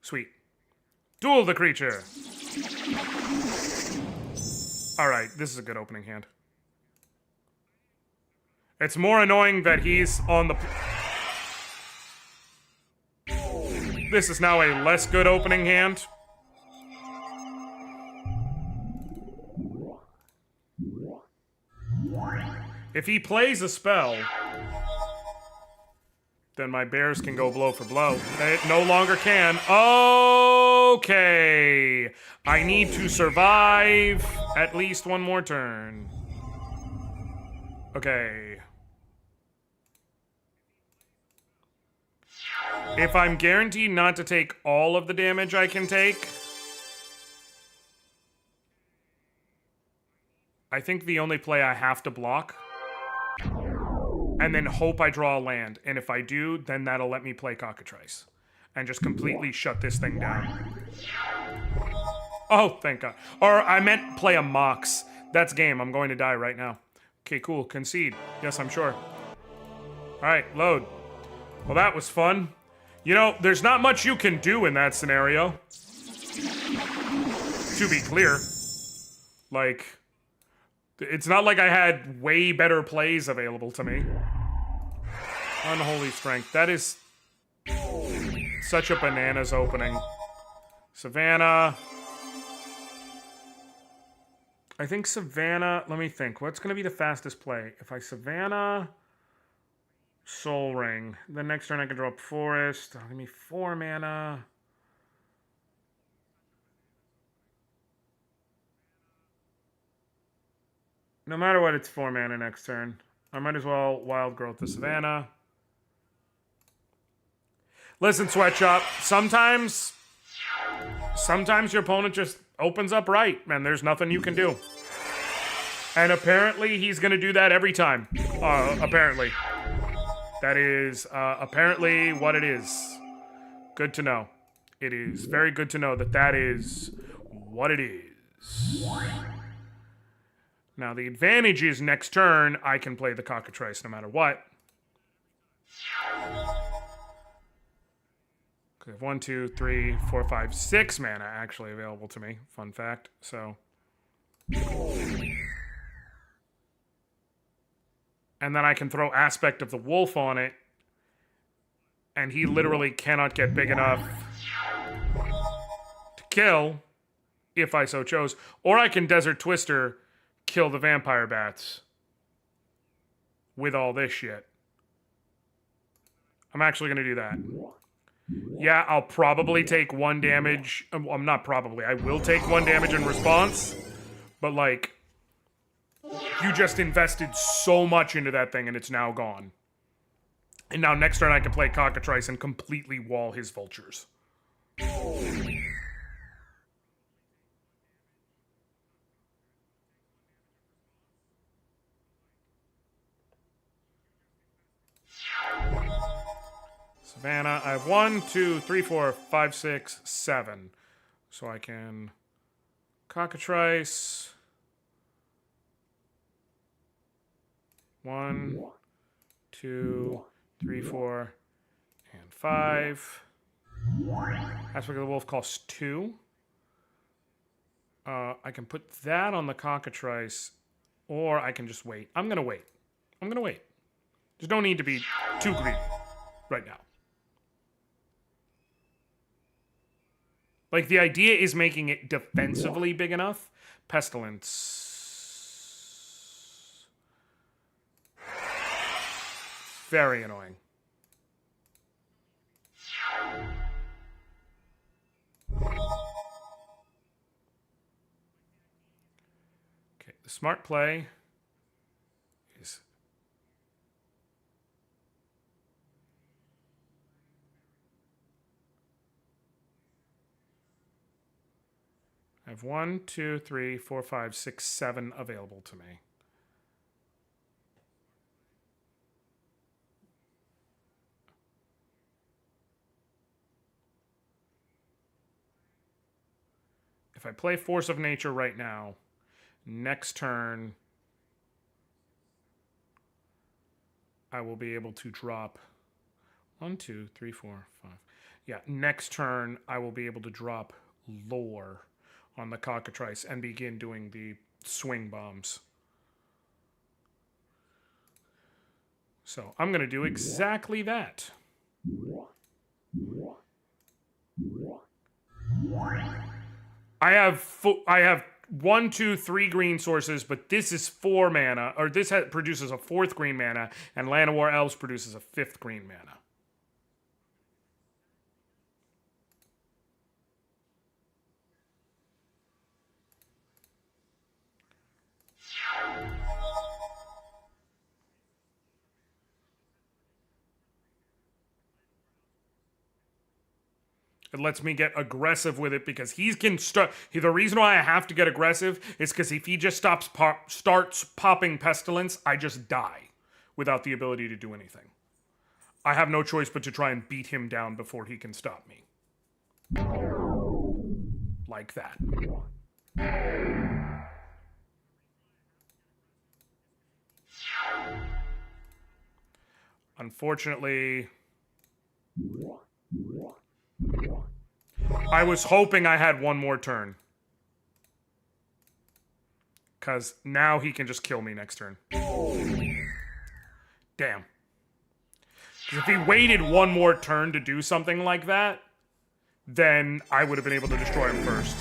Sweet. Duel the creature. Alright, this is a good opening hand. It's more annoying that he's on the... This is now a less good opening hand. If he plays a spell, then my bears can go blow for blow. It no longer can. Okay. I need to survive at least one more turn. Okay. If I'm guaranteed not to take all of the damage I can take, I think the only play I have to block, and then hope I draw a land. And if I do, then that'll let me play Cockatrice and just completely shut this thing down. Oh, thank God. Or I meant play a Mox. That's game. I'm going to die right now. Okay, cool. Concede. Yes, I'm sure. All right, load. Well, that was fun. You know, there's not much you can do in that scenario. To be clear. Like, it's not like I had way better plays available to me. Unholy Strength. That is such a bananas opening. Savannah. I think Savannah... Let me think. What's going to be the fastest play? If I Savannah... Soul Ring. The next turn I can draw up Forest. Give me 4 mana. No matter what, it's 4 mana next turn. I might as well Wild Growth the Savannah. Listen, Sweatshop. Sometimes your opponent just opens up right, and there's nothing you can do. And apparently he's going to do that every time. Apparently. That is apparently what it is. Good to know. It is very good to know that that is what it is. Now, the advantage is next turn, I can play the Cockatrice no matter what. I have 1, 2, 3, 4, 5, 6 mana actually available to me. Fun fact. So... And then I can throw Aspect of the Wolf on it. And he literally cannot get big enough to kill, if I so chose. Or I can Desert Twister, kill the Vampire Bats. With all this shit. I'm actually going to do that. Yeah, I'll probably take 1 damage. I'm not probably. I will take 1 damage in response. But, like... You just invested so much into that thing, and it's now gone. And now next turn I can play Cockatrice and completely wall his vultures. Savannah, I have 1, 2, 3, 4, 5, 6, 7. So I can Cockatrice... 1, 2, 3, 4, and 5. Aspect of the Wolf costs 2. I can put that on the cockatrice, or I can just wait. I'm gonna wait. I'm gonna wait. There's no need to be too greedy right now. Like, the idea is making it defensively big enough. Pestilence. Very annoying. Okay, the smart play is... I have 1, 2, 3, 4, 5, 6, 7 available to me. If I play Force of Nature right now, next turn I will be able to drop 1, 2, 3, 4, 5. Yeah, next turn I will be able to drop Lore on the cockatrice and begin doing the swing bombs. So I'm going to do exactly that. I have 1, 2, 3 green sources, but this is 4 mana, or this produces a 4th green mana, and Land of War Elves produces a 5th green mana. It lets me get aggressive with it because he can start. The reason why I have to get aggressive is because if he just starts popping Pestilence, I just die without the ability to do anything. I have no choice but to try and beat him down before he can stop me. Like that. Unfortunately, I was hoping I had one more turn. Because now he can just kill me next turn. Damn. If he waited one more turn to do something like that, then I would have been able to destroy him first.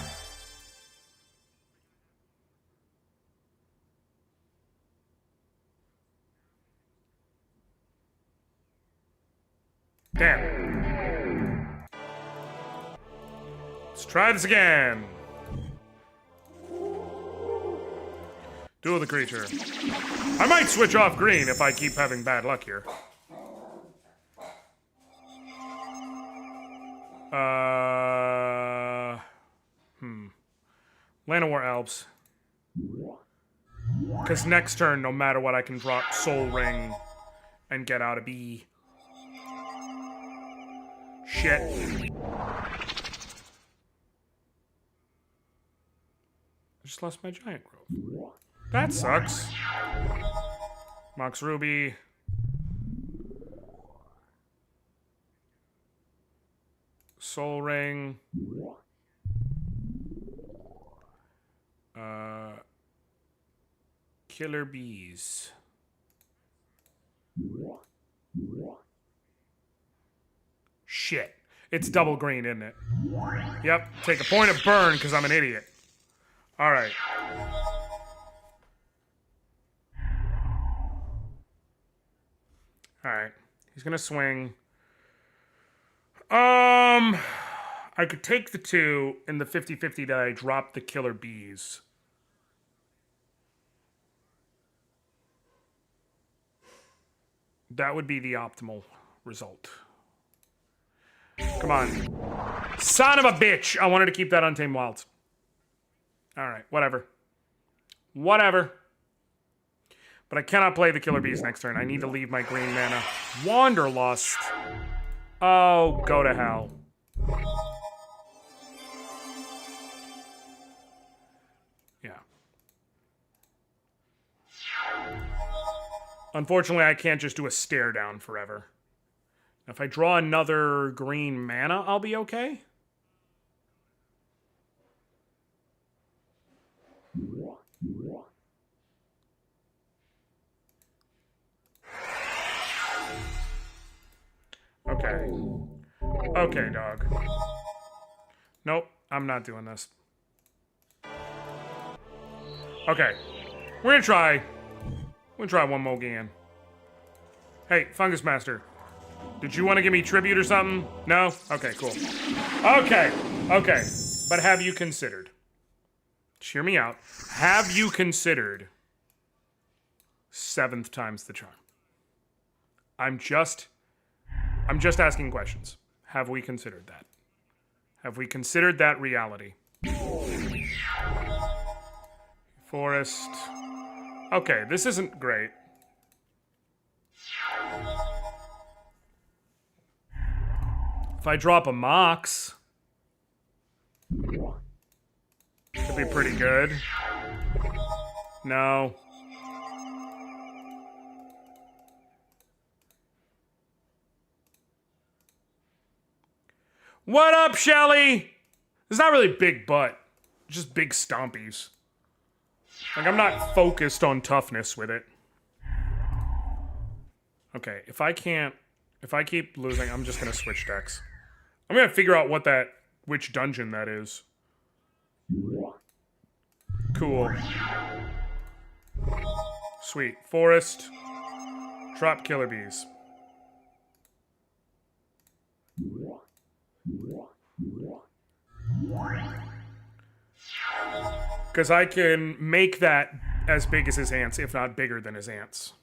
Damn. Let's try this again. Duel the creature. I might switch off green if I keep having bad luck here. Land of War Elves. Because next turn, no matter what, I can drop Soul Ring and get out a B. Shit. I just lost my giant growth. That sucks. Mox Ruby. Soul Ring. Killer Bees. Shit. It's double green, isn't it? Yep. Take a point of burn because I'm an idiot. Alright. Alright. He's gonna swing. I could take the 2 in the 50-50 that I dropped the Killer Bees. That would be the optimal result. Come on. Son of a bitch! I wanted to keep that Untamed Wilds. Alright, whatever. Whatever. But I cannot play the Killer Bees next turn. I need to leave my green mana. Wanderlust. Oh, go to hell. Yeah. Unfortunately, I can't just do a stare down forever. If I draw another green mana, I'll be okay. Okay. Okay, dog. Nope, I'm not doing this. Okay. We're gonna try. We're gonna try one more game. Hey, Fungus Master. Did you want to give me tribute or something? No? Okay, cool. Okay, okay. But have you considered? Hear me out. Have you considered 7th time's the charm? I'm just asking questions. Have we considered that? Have we considered that reality? Forest. Okay, this isn't great. If I drop a Mox, could be pretty good. No. What up, Shelly? It's not really big butt, just big stompies. Like, I'm not focused on toughness with it. Okay, if I keep losing, I'm just gonna switch decks. I'm gonna figure out which dungeon that is. Cool. Sweet. Forest. Drop killer bees. Because I can make that as big as his ants, if not bigger than his ants.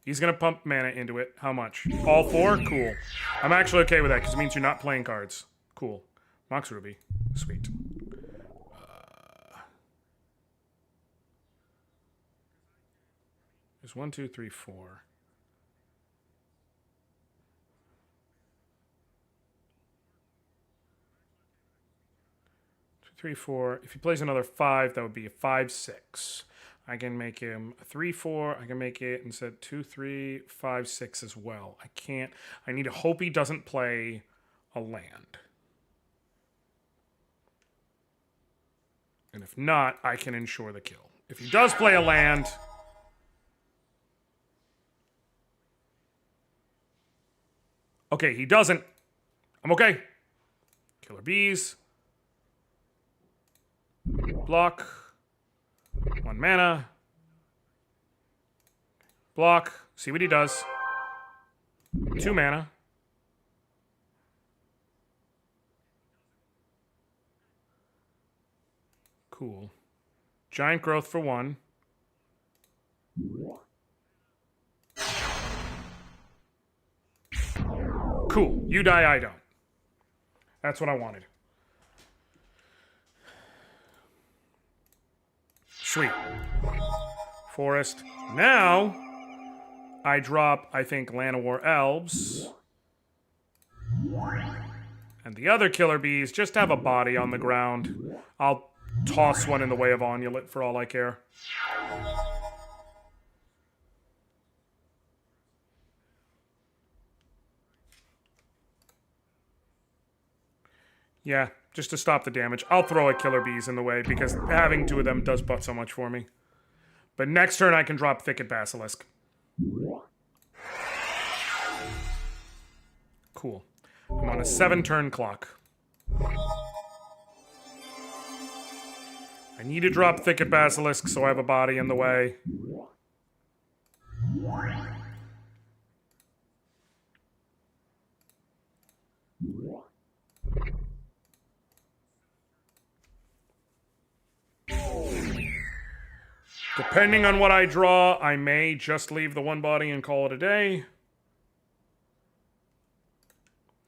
He's going to pump mana into it. How much? All 4? Cool. I'm actually okay with that, because it means you're not playing cards. Cool. Mox Ruby. Sweet. There's 1, 2, 3, 4. 2, 3, 4. If he plays another 5, that would be a 5, 6. I can make him a 3, 4. I can make it instead 2, 3, 5, 6 as well. I can't. I need to hope he doesn't play a land. And if not, I can ensure the kill. If he does play a land... Okay, he doesn't. I'm okay. Killer bees. Block. 1 mana. Block. See what he does. 2 mana. Cool. Giant growth for 1. Cool. You die, I don't. That's what I wanted. Sweet. Forest. Now, I drop, I think, Llanowar Elves. And the other killer bees just have a body on the ground. I'll toss one in the way of Onulet for all I care. Yeah, just to stop the damage. I'll throw a killer bees in the way because having 2 of them does but so much for me. But next turn I can drop Thicket Basilisk. Cool. I'm on a 7-turn clock. I need to drop Thicket Basilisk so I have a body in the way. Depending on what I draw, I may just leave the 1 body and call it a day.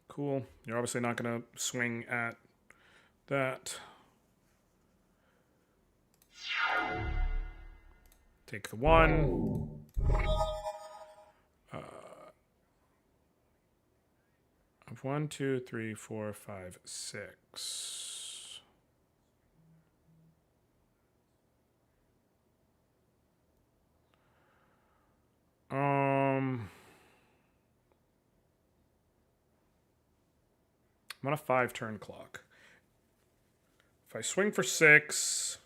Cool. You're obviously not going to swing at that. Take the 1. I have 1, 2, 3, 4, 5, 6. I'm on a 5-turn clock. If I swing for 6...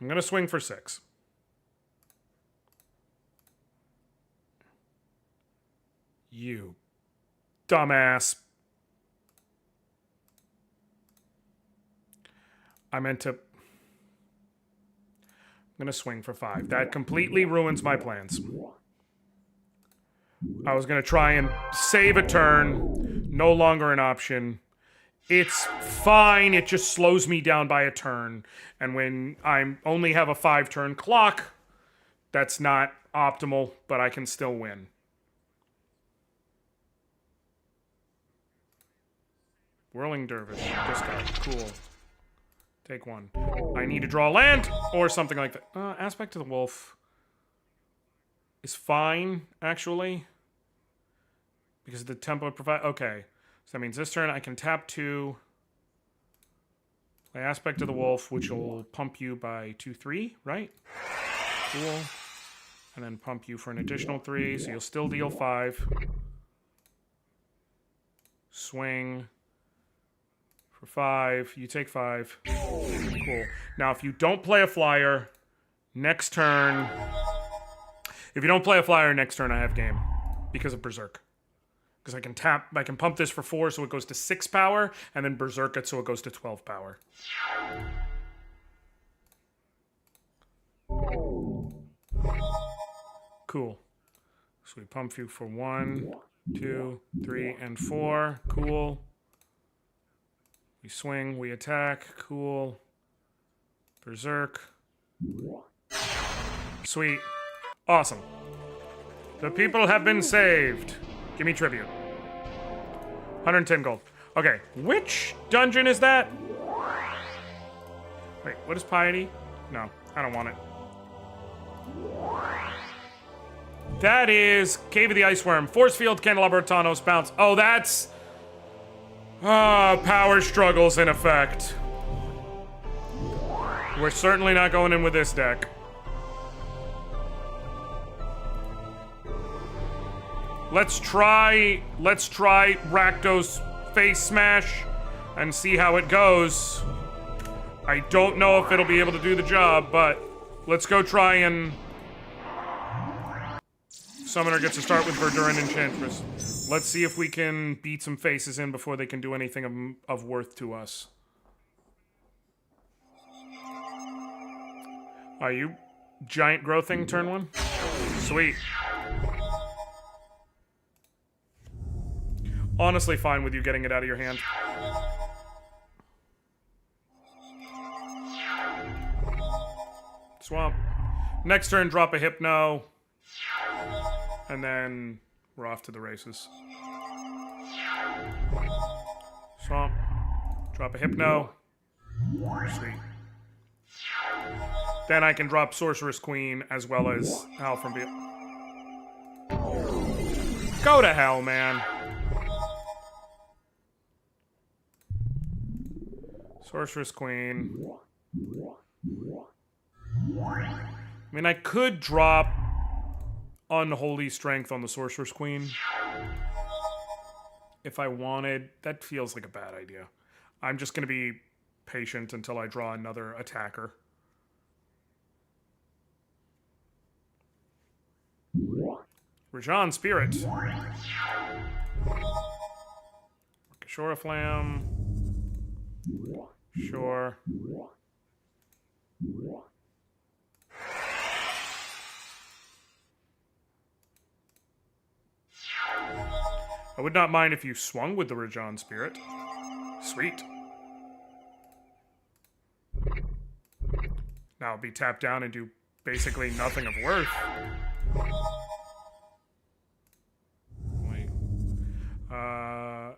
I'm going to swing for 6. You dumbass. I meant to... I'm going to swing for 5. That completely ruins my plans. I was going to try and save a turn. No longer an option. It's fine. It just slows me down by a turn. And when I only have a 5-turn clock, that's not optimal, but I can still win. Whirling Dervish. Discard. Cool. Take 1. I need to draw land or something like that. Aspect to the Wolf is fine, actually. Because the tempo provide. Okay. So that means this turn I can tap 2. Play Aspect to the Wolf, which will pump you by 2/3, right? Cool. And then pump you for an additional 3, so you'll still deal 5. Swing. For 5, you take 5. Cool. Now, if you don't play a flyer, next turn... If you don't play a flyer next turn, I have game. Because of Berserk. Because I can pump this for 4, so it goes to 6 power, and then Berserk it so it goes to 12 power. Cool. So we pump you for 1, 2, 3, and 4. Cool. We swing, we attack, cool. Berserk. Sweet. Awesome. The people have been saved. Give me tribute. 110 gold. Okay, which dungeon is that? Wait, what is Piety? No, I don't want it. That is Cave of the Iceworm. Force Field, Candelabra, Tanos, Bounce. Oh, that's... power struggles in effect. We're certainly not going in with this deck. Let's try Rakdos Face Smash and see how it goes. I don't know if it'll be able to do the job, but let's go try and... Summoner gets to start with Verduran Enchantress. Let's see if we can beat some faces in before they can do anything of worth to us. Are you giant growthing turn 1? Sweet. Honestly fine with you getting it out of your hand. Swamp. Next turn, drop a Hypno. And then we're off to the races. Swamp. Drop a Hypno. Sweet. Then I can drop Sorceress Queen as well as Howl from Beyond. Go to hell, man. Sorceress Queen. I mean, I could drop Unholy Strength on the Sorceress Queen if I wanted. That feels like a bad idea. I'm just going to be patient until I draw another attacker. Rajan Spirit. Shoraflam. Sure. I would not mind if you swung with the Rajan Spirit. Sweet. Now I'll be tapped down and do basically nothing of worth. Wait. How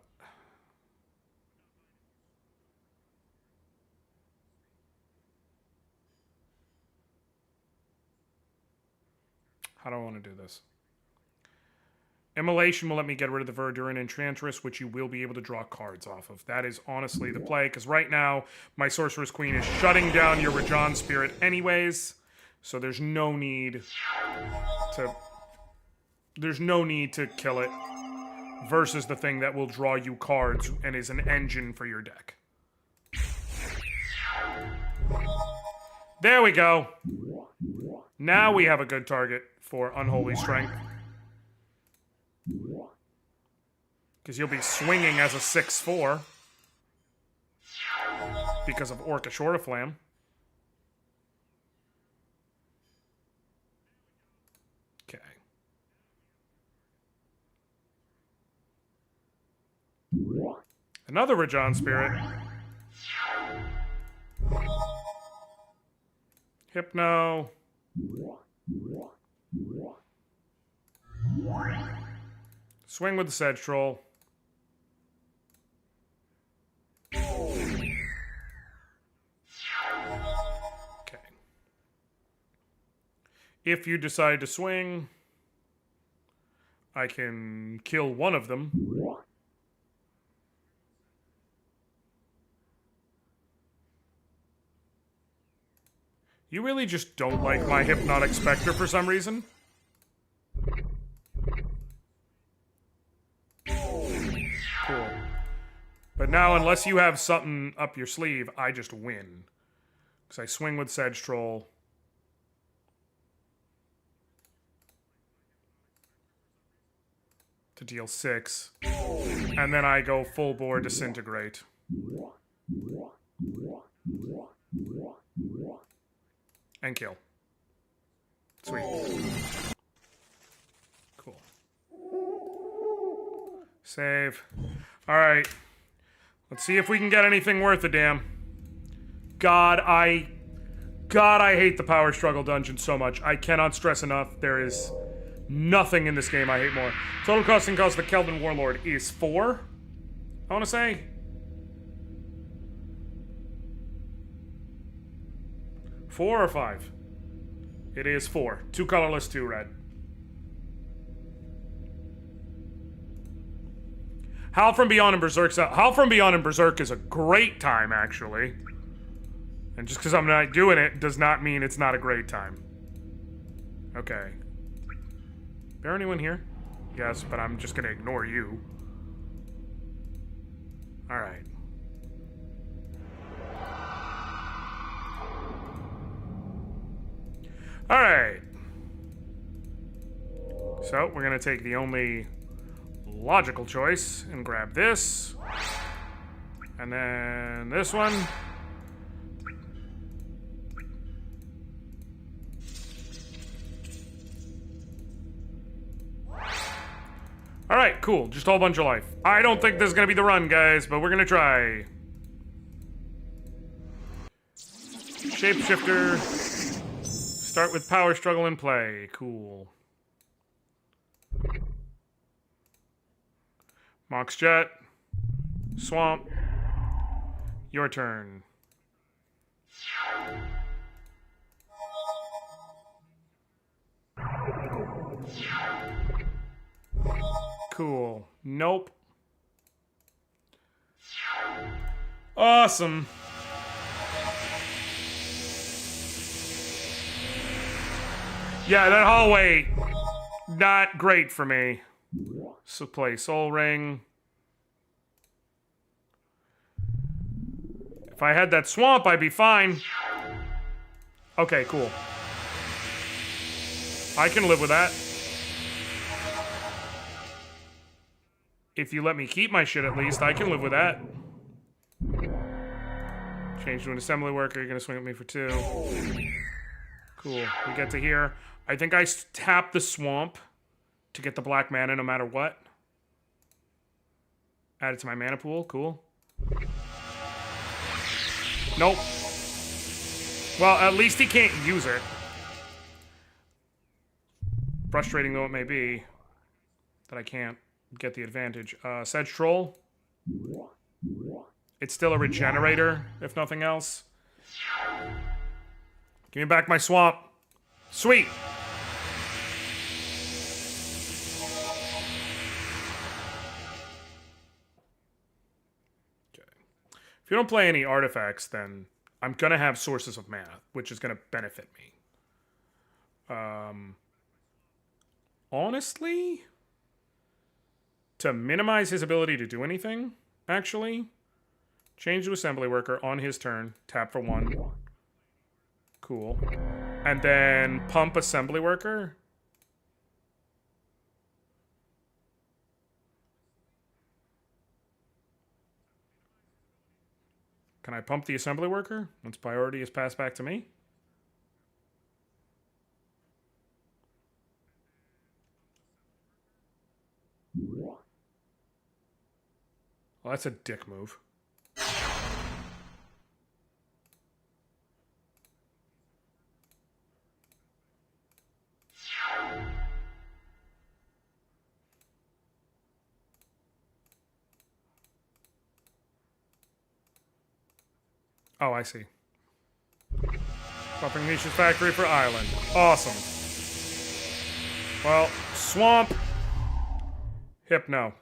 do I want to do this? Immolation will let me get rid of the Verduran Enchantress, which you will be able to draw cards off of. That is honestly the play, because right now, my Sorceress Queen is shutting down your Rajan Spirit anyways, so there's no need to... There's no need to kill it, versus the thing that will draw you cards and is an engine for your deck. There we go. Now we have a good target for Unholy Strength. Because you'll be swinging as a 6/4. Because of Orca Shortaflam. Okay. Another Rajan Spirit. Hypno. Swing with the Sedge Troll. Okay. If you decide to swing, I can kill one of them. You really just don't like my Hypnotic Spectre for some reason? Cool. But now, unless you have something up your sleeve, I just win. Because I swing with Sedge Troll. To deal 6. And then I go full bore Disintegrate. And kill. Sweet. Cool. Save. Alright. Let's see if we can get anything worth a damn. God, I hate the Power Struggle dungeon so much. I cannot stress enough. There is nothing in this game I hate more. Total costing cost of the Kelvin Warlord is 4. I want to say. 4 or 5? It is 4. 2 colorless, 2 red. Howl from Beyond and Berserk's Howl from Beyond and Berserk is a great time, actually. And just because I'm not doing it does not mean it's not a great time. Okay. Is there anyone here? Yes, but I'm just gonna ignore you. Alright. Alright. So, we're gonna take the only logical choice and grab this. And then this one. Alright, cool. Just a whole bunch of life. I don't think this is gonna be the run, guys, but we're gonna try. Shapeshifter. Start with Power Struggle in play. Cool. Mox Jet. Swamp. Your turn. Cool. Nope. Awesome. Yeah, that hallway, not great for me. So play Soul Ring. If I had that swamp, I'd be fine. Okay, cool. I can live with that. If you let me keep my shit at least, I can live with that. Change to an assembly worker, you're gonna swing at me for 2. Cool, we get to here. I think I tap the swamp to get the black mana no matter what. Add it to my mana pool, cool. Nope. Well, at least he can't use it. Frustrating though it may be, that I can't get the advantage. Sedge Troll. It's still a regenerator, if nothing else. Give me back my swamp. Sweet. Okay. If you don't play any artifacts, then I'm gonna have sources of mana, which is gonna benefit me. Honestly, to minimize his ability to do anything, actually, change to assembly worker on his turn, tap for 1. Cool. And then pump assembly worker. Can I pump the assembly worker once priority is passed back to me? Well, that's a dick move. Oh, I see. Swapping Misha's factory for island. Awesome. Well, swamp. Hypno.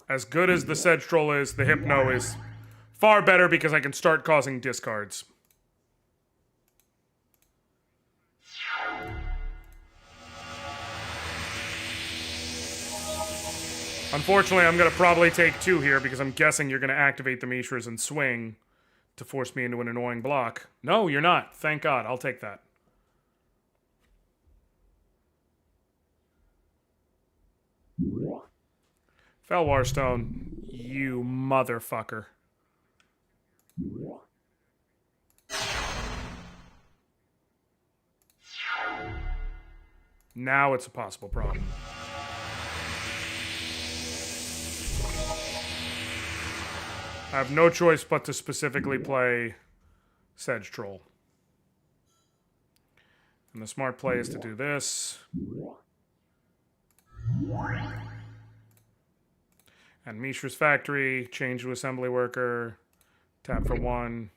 As good as the Sedge Troll is, the Hypno is far better because I can start causing discards. Unfortunately, I'm going to probably take 2 here because I'm guessing you're going to activate the Mishras and swing to force me into an annoying block. No, you're not. Thank God. I'll take that. Felwar Stone, you motherfucker. Now it's a possible problem. I have no choice but to specifically play Sedge Troll. And the smart play is to do this. And Mishra's Factory, change to assembly worker, tap for 1,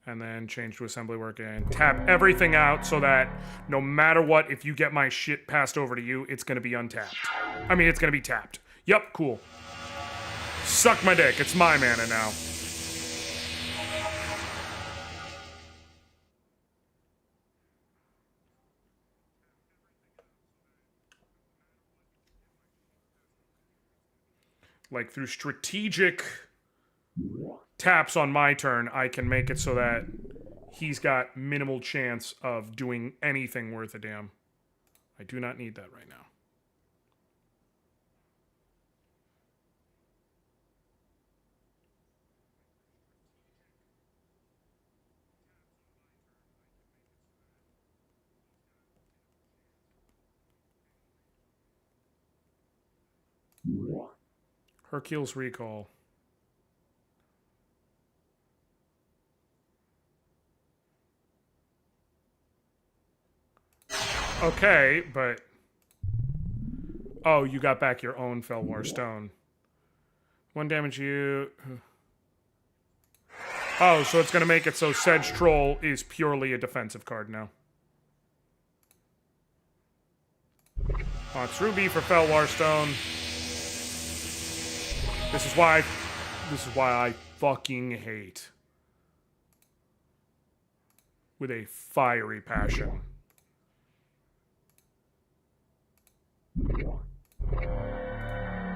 and then change to assembly worker, and tap everything out so that no matter what, if you get my shit passed over to you, it's going to be untapped. I mean, it's going to be tapped. Yep, cool. Suck my dick. It's my mana now. Like, through strategic taps on my turn, I can make it so that he's got minimal chance of doing anything worth a damn. I do not need that right now. Hercule's Recall. Okay, but... Oh, you got back your own Felwar Stone. 1 damage you... Oh, so it's going to make it so Sedge Troll is purely a defensive card now. Mox Ruby for Felwar Stone. This is why I fucking hate. With a fiery passion.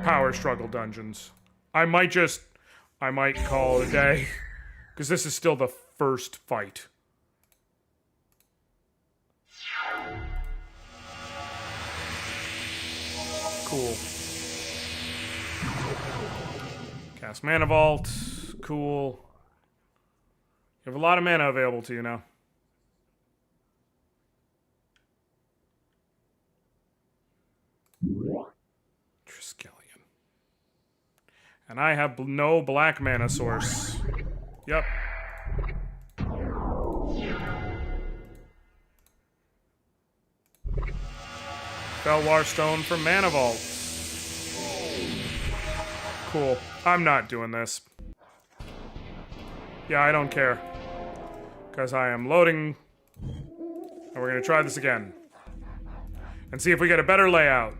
Power struggle dungeons. I might call it a day. Because this is still the first fight. Cool. Cast Mana Vault. Cool. You have a lot of mana available to you now. Triskelion. And I have no black mana source. Yep. Felwar Stone for Mana Vault. Cool. I'm not doing this. Yeah, I don't care. Because I am loading. And we're going to try this again. And see if we get a better layout.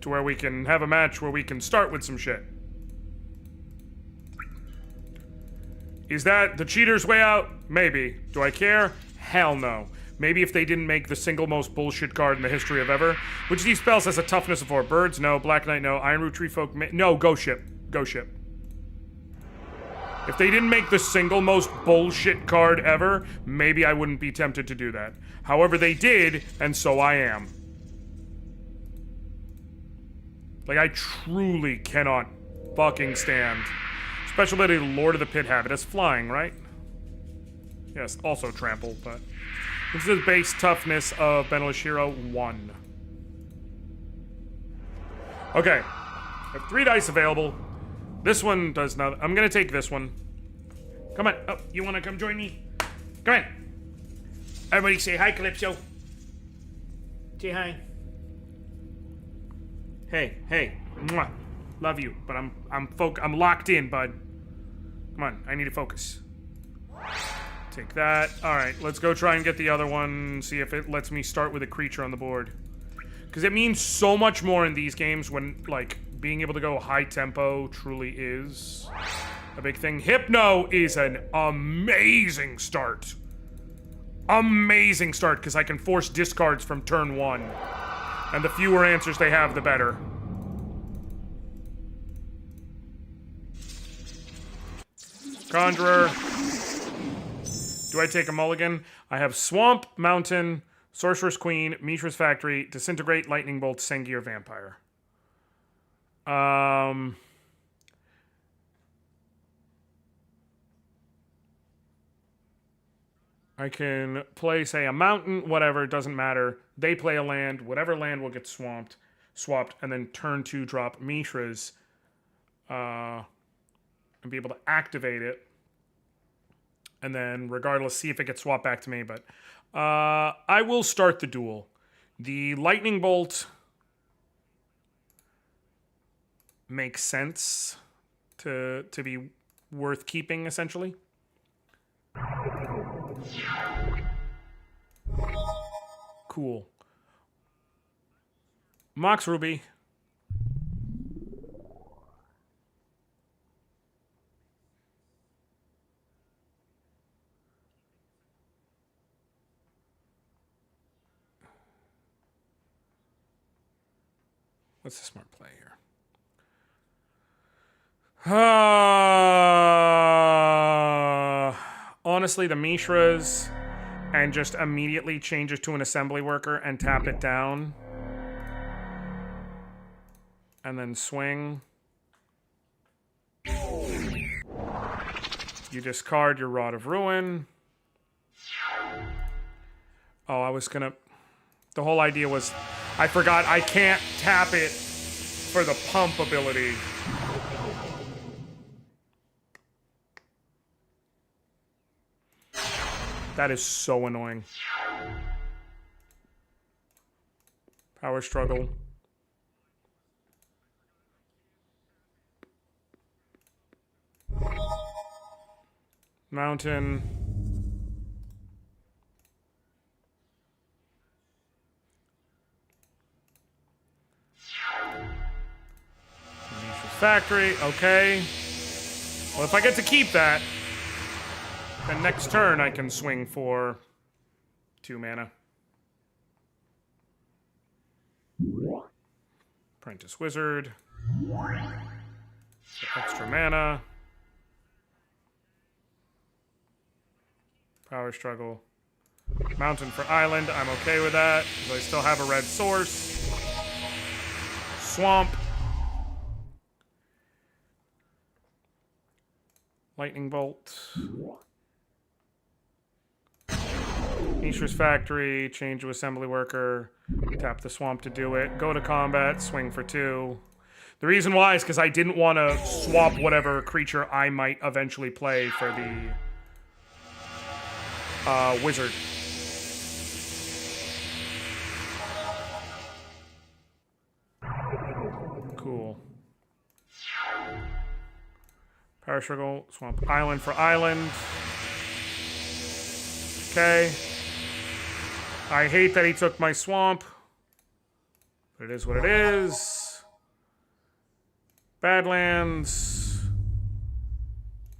To where we can have a match where we can start with some shit. Is that the cheater's way out? Maybe. Do I care? Hell no. Maybe if they didn't make the single most bullshit card in the history of ever. Which of these spells has a toughness of 4? Birds? No. Black Knight? No. Ironroot Tree Folk? No. Go ship. Go ship. If they didn't make the single most bullshit card ever, maybe I wouldn't be tempted to do that. However, they did, and so I am. Like, I truly cannot fucking stand. Special ability, Lord of the Pit Habit. That's flying, right? Yes, also trample, but... This is base toughness of Benelush Hero 1. Okay. I have 3 dice available. This one does not... I'm gonna take this one. Come on. Oh, you wanna come join me? Come on. Everybody say hi, Calypso. Say hi. Hey, hey. Mwah. Love you, but I'm locked in, bud. Come on, I need to focus. Take that. Alright, let's go try and get the other one. See if it lets me start with a creature on the board. Because it means so much more in these games when, like, being able to go high tempo truly is a big thing. Hypno is an amazing start. Amazing start, because I can force discards from turn 1. And the fewer answers they have, the better. Conjurer. Do I take a mulligan? I have Swamp, Mountain, Sorcerer's Queen, Mishra's Factory, Disintegrate, Lightning Bolt, Sengir, Vampire. I can play, say, a mountain, whatever, it doesn't matter. They play a land, whatever land will get swapped, and then turn 2 drop Mishra's, and be able to activate it. And then, regardless, see if it gets swapped back to me, but I will start the duel. The Lightning Bolt makes sense to be worth keeping, essentially. Cool. Mox Ruby. What's the smart play here? Honestly, the Mishra's and just immediately changes to an assembly worker and tap it down. And then swing. You discard your Rod of Ruin. Oh, I was gonna... The whole idea was... I forgot I can't tap it for the pump ability. That is so annoying. Power struggle. Mountain. Factory, okay. Well, if I get to keep that, then next turn I can swing for 2 mana. Apprentice Wizard. Extra mana. Power struggle. Mountain for Island, I'm okay with that, because I still have a red source. Swamp. Lightning Bolt. Mishra's Factory, change to Assembly Worker, tap the Swamp to do it, go to combat, swing for 2. The reason why is because I didn't want to swap whatever creature I might eventually play for the Wizard. Cool. Power Struggle, Swamp Island for Island. Okay. I hate that he took my swamp. But it is what it is. Badlands.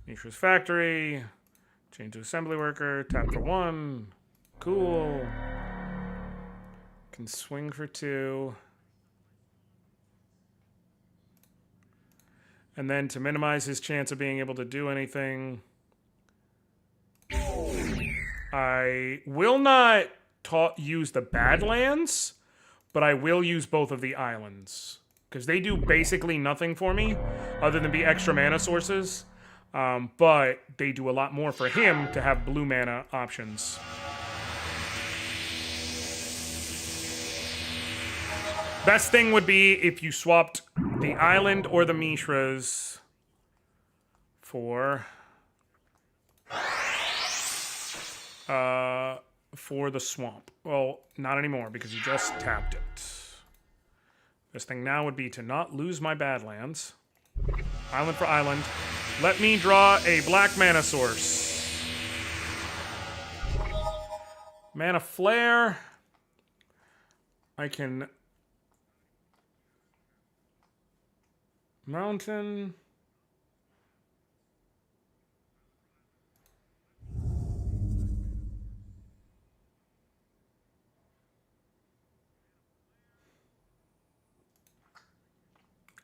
Mishra's Factory. Change to Assembly Worker. Tap for 1. Cool. Can swing for 2. And then to minimize his chance of being able to do anything, I will not use the Badlands, but I will use both of the islands. Because they do basically nothing for me, other than be extra mana sources. But they do a lot more for him to have blue mana options. Best thing would be if you swapped the island or the Mishras for the swamp. Well, not anymore because you just tapped it. This thing now would be to not lose my Badlands. Island for island. Let me draw a black mana source. Mana Flare. I can... Mountain.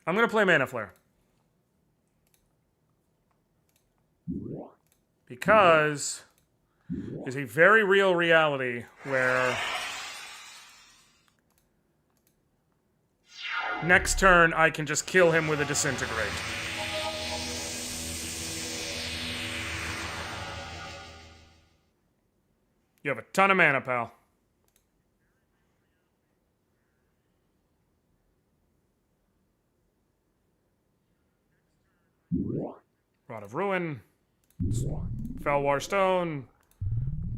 I'm going to play Mana Flare. Because there's a very real reality where next turn I can just kill him with a Disintegrate. You have a ton of mana, pal. Rod of Ruin. Felwar Stone.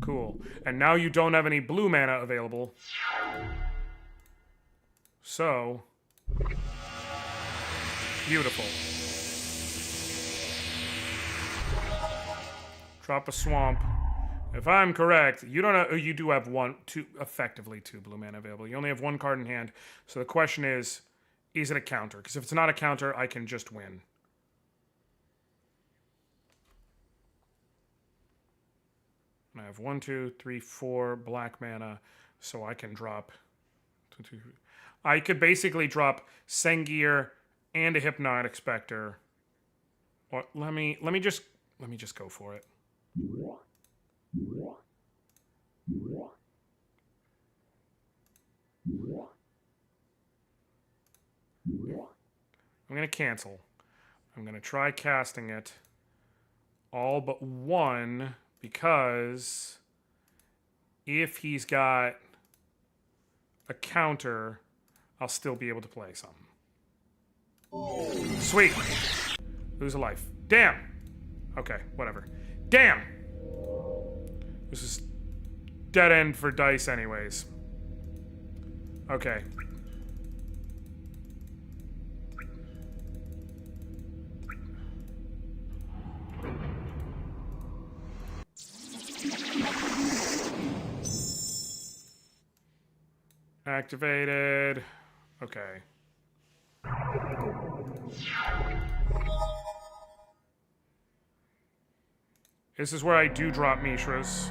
Cool. And now you don't have any blue mana available. So... beautiful. Drop a swamp. If I'm correct, you don't have, you do have effectively two blue mana available. You only have one card in hand. So the question is it a counter? Because if it's not a counter, I can just win. I have 1, 2, 3, 4 black mana, so I can drop 2, 2, 3. I could basically drop Sengir and a Hypnotic Spectre. Or let me just go for it. I'm gonna cancel. I'm gonna try casting it. All but one, because if he's got a counter, I'll still be able to play something. Sweet. Lose a life. Damn. Okay, whatever. Damn. This is dead end for dice anyways. Okay. Activated. Okay. This is where I do drop Mishras.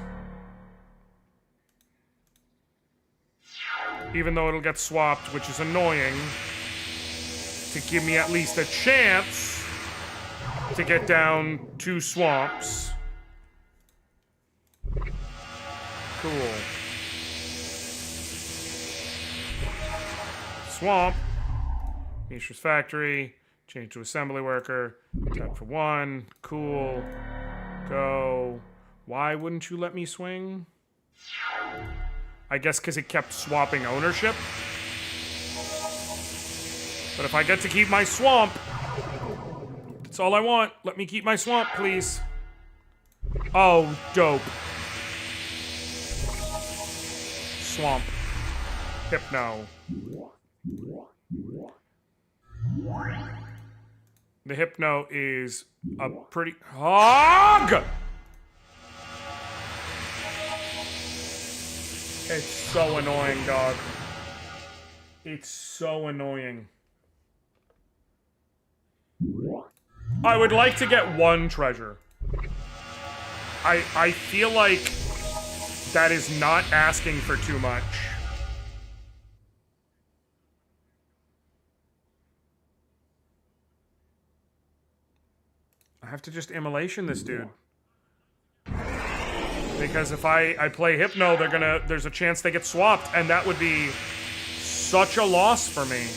Even though it'll get swapped, which is annoying. To give me at least a chance to get down 2 swamps. Cool. Swamp. Mishra's Factory. Change to Assembly Worker. Tap for 1. Cool. Go. Why wouldn't you let me swing? I guess because it kept swapping ownership. But if I get to keep my swamp, that's all I want. Let me keep my swamp, please. Oh, dope. Swamp. Hypno. The Hypno is a pretty... Hog! It's so annoying, dog. It's so annoying. I would like to get 1 treasure. I feel like that is not asking for too much. have to just immolation this dude. Because if I play Hypno, there's a chance they get swapped, and that would be such a loss for me.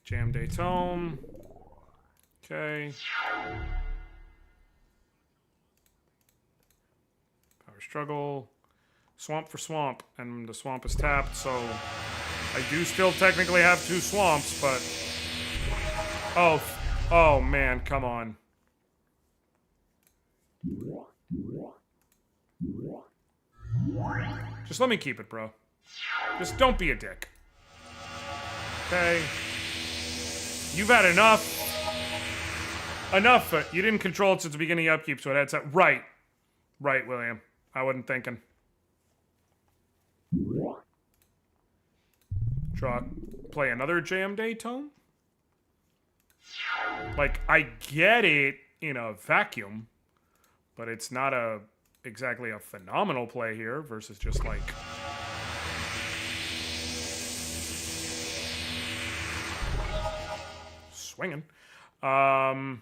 Jam Day Tome. Okay. Power Struggle. Swamp for Swamp. And the swamp is tapped, so I do still technically have 2 swamps, but... Oh man, come on. Just let me keep it, bro. Just don't be a dick. Okay. You've had enough. Enough. You didn't control it since the beginning of upkeep, so it had to... Right. Right, William. I wasn't thinking. Play another Jam Day Tome? Like, I get it in a vacuum, but it's not exactly a phenomenal play here versus just like... swinging. Can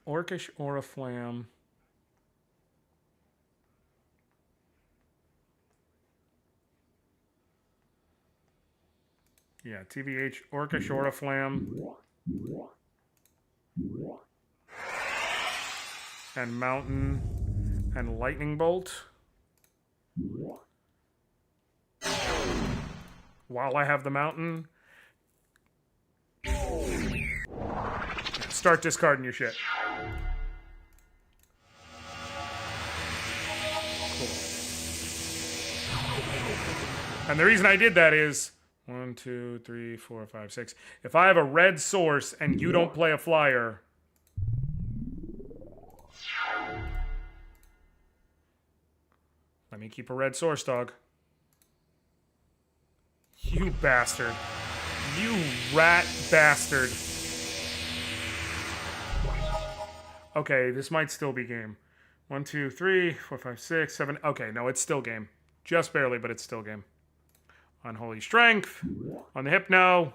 Orcish Oriflamme. Yeah, TVH Orcish Oriflamme. And Mountain and Lightning Bolt. While I have the Mountain. Start discarding your shit. Cool. And the reason I did that is 1, 2, 3, 4, 5, 6. If I have a red source and you don't play a flyer, let me keep a red source, dog. You bastard. You rat bastard. Okay, this might still be game. 1, 2, 3, 4, 5, 6, 7. Okay, no, it's still game. Just barely, but it's still game. Unholy Strength. On the Hypno.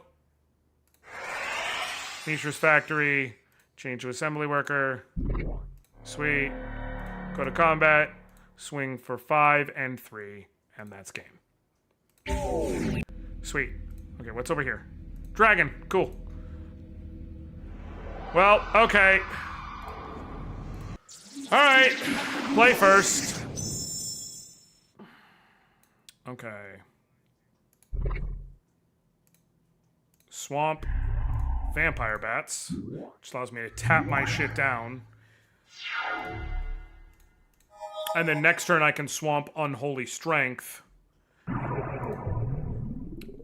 Mishra's Factory. Change to Assembly Worker. Sweet. Go to combat. Swing for 5 and 3. And that's game. Sweet. Okay, what's over here? Dragon. Cool. Well, okay. Alright. Play first. Okay. Swamp. Vampire Bats. Which allows me to tap my shit down. And then next turn I can swamp Unholy Strength.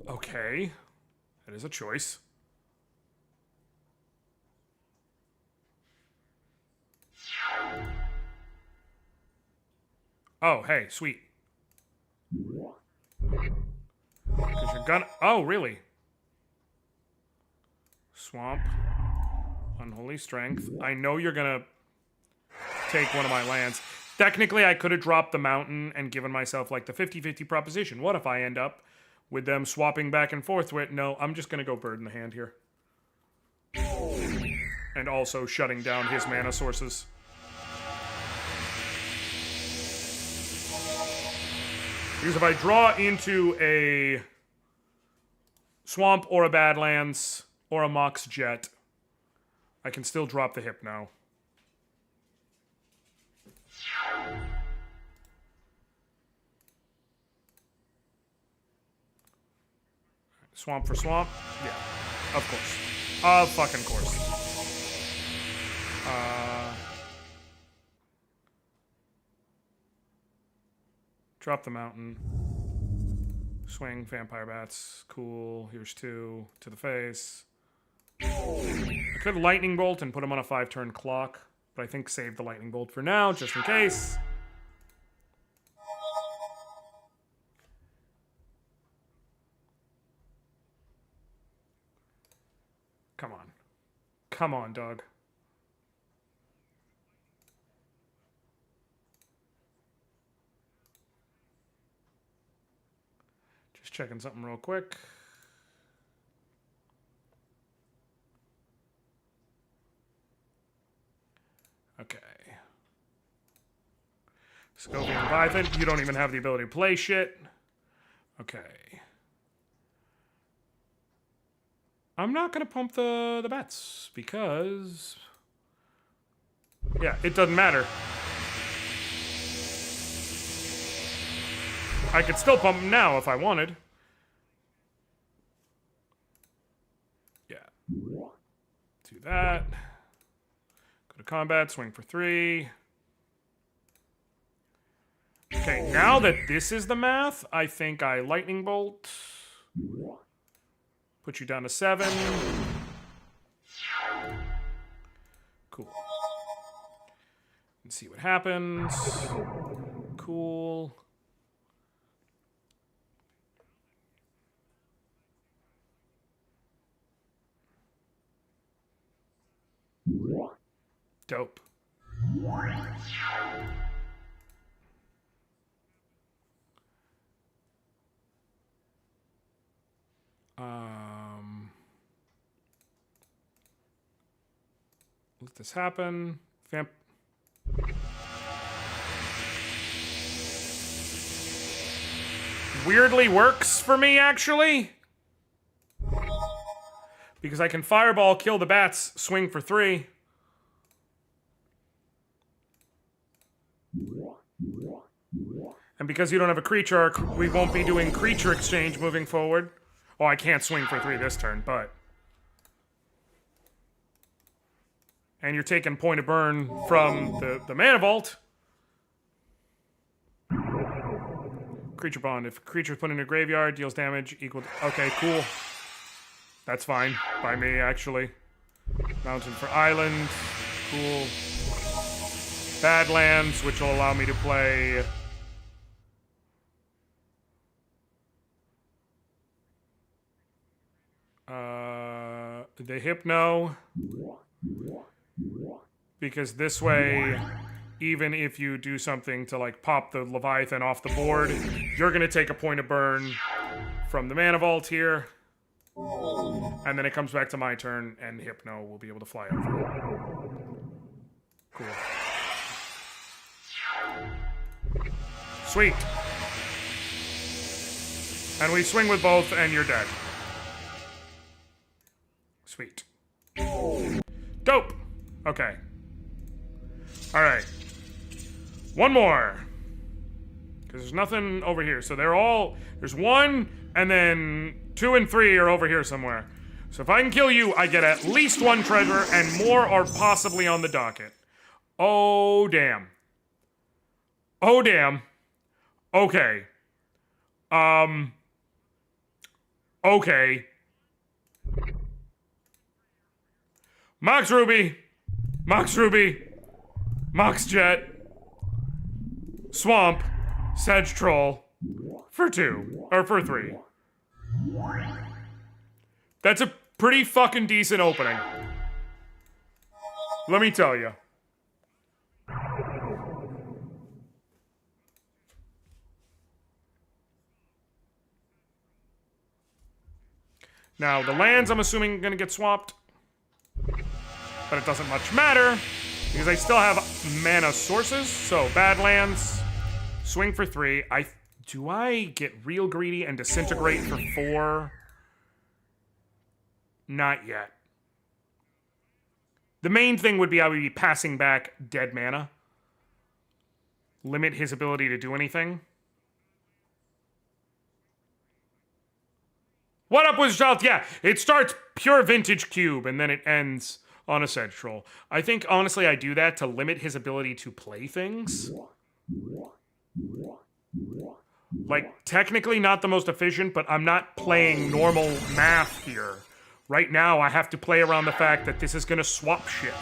Okay. That is a choice. Oh, hey, sweet. Because you're gonna... Oh, really? Swamp. Unholy Strength. I know you're gonna take one of my lands. Technically, I could have dropped the Mountain and given myself, like, the 50-50 proposition. What if I end up with them swapping back and forth with... No, I'm just gonna go Bird in the Hand here. And also shutting down his mana sources. Because if I draw into a Swamp or a Badlands or a Mox Jet, I can still drop the Hypno. Swamp for Swamp? Yeah, of course. Of fucking course. Drop the Mountain. Swing, Vampire Bats. Cool. Here's 2 to the face. I could Lightning Bolt and put him on a 5-turn clock, but I think save the Lightning Bolt for now, just in case. Come on. Come on, dog. Just checking something real quick. Okay. Scopian Leviathan, you don't even have the ability to play shit. Okay. I'm not going to pump the bats because... yeah, it doesn't matter. I could still pump them now if I wanted. Yeah. Do that. Go to combat, swing for 3. Okay, now that this is the math, I think I lightning bolt. Put you down to 7. Cool. And see what happens. Cool. Dope. Let this happen. Vamp. Weirdly works for me, actually. Because I can fireball, kill the bats, swing for 3. And because you don't have a creature, we won't be doing creature exchange moving forward. Oh, I can't swing for 3 this turn, but... and you're taking point of burn from the mana vault. Creature bond. If a creature is put in a graveyard, deals damage equal to... okay, cool. That's fine by me, actually. Mountain for island. Cool. Badlands, which will allow me to play... the Hypno. Because this way, even if you do something to, like, pop the Leviathan off the board, you're going to take a point of burn from the mana vault here. And then it comes back to my turn, and Hypno will be able to fly over. Cool. Sweet. And we swing with both, and you're dead. Sweet. Dope! Okay. Alright. One more. Because there's nothing over here. So they're all... there's 1, and then 2 and 3 are over here somewhere. So if I can kill you, I get at least 1 treasure, and more are possibly on the docket. Oh, damn. Oh, damn. Okay. Okay. Mox Ruby. Mox Ruby. Mox Jet. Swamp. Sedge Troll. For 2. Or for 3. That's a pretty fucking decent opening. Let me tell you. Now, the lands, I'm assuming, gonna get swapped. But it doesn't much matter, because I still have mana sources. So, Badlands, swing for 3. Do I get real greedy and disintegrate for 4? Not yet. The main thing would be I would be passing back dead mana. Limit his ability to do anything. What up, Wizard? Yeah, it starts pure vintage cube, and then it ends on a Sedge Troll. I think, honestly, I do that to limit his ability to play things. Like, technically not the most efficient, but I'm not playing normal math here. Right now, I have to play around the fact that this is gonna swap shit.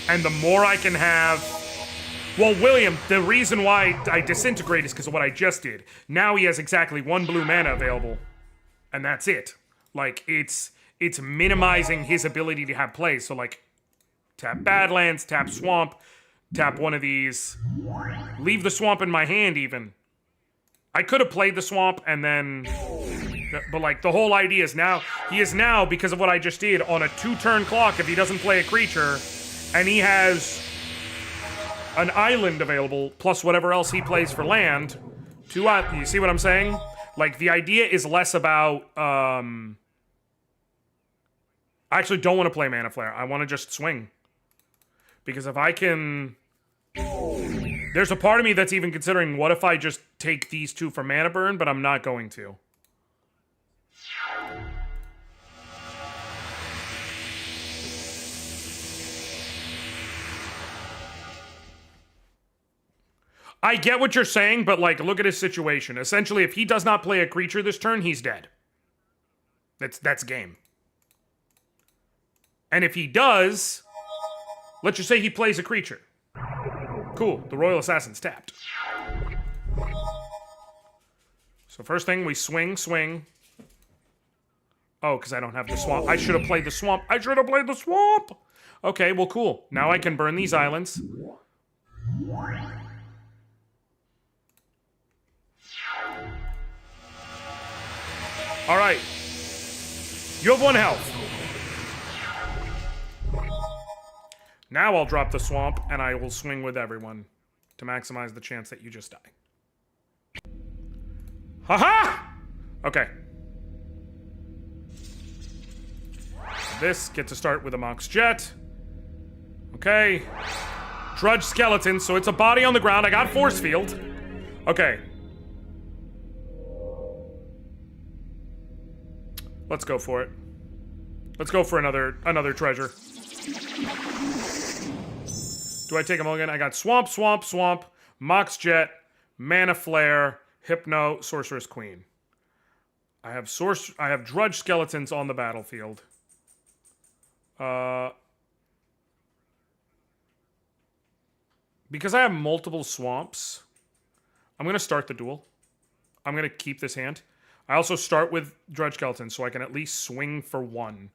And the more I can have... well, William, the reason why I disintegrate is because of what I just did. Now he has exactly 1 blue mana available. And that's it. Like, it's minimizing his ability to have plays. So, like, tap Badlands, tap Swamp, tap one of these. Leave the Swamp in my hand, even. I could have played the swamp and then... But, like, the whole idea is now... He is now, because of what I just did, on a 2-turn clock if he doesn't play a creature, and he has an island available, plus whatever else he plays for land. You see what I'm saying? Like, the idea is less about, I actually don't want to play Mana Flare. I want to just swing. Because if I can... There's a part of me that's even considering, what if I just take these 2 for mana burn, but I'm not going to. I get what you're saying, but, like, look at his situation. Essentially, if he does not play a creature this turn, he's dead. That's game. And if he does, let's just say he plays a creature. Cool, the Royal Assassin's tapped. So first thing, we swing. Oh, because I don't have the swamp. I should have played the swamp. Okay, well, cool. Now I can burn these islands. All right. You have 1 health. Now I'll drop the swamp, and I will swing with everyone to maximize the chance that you just die. Haha! Okay. This gets to start with a Mox Jet. Okay. Drudge Skeleton, so it's a body on the ground. I got Force Field. Okay. Let's go for it. Let's go for another treasure. Do I take them all again? I got Swamp, Mox Jet, Mana Flare, Hypno, Sorceress Queen. I have Drudge Skeletons on the battlefield. Because I have multiple swamps, I'm gonna start the duel. I'm gonna keep this hand. I also start with Drudge Skeleton, so I can at least swing for 1.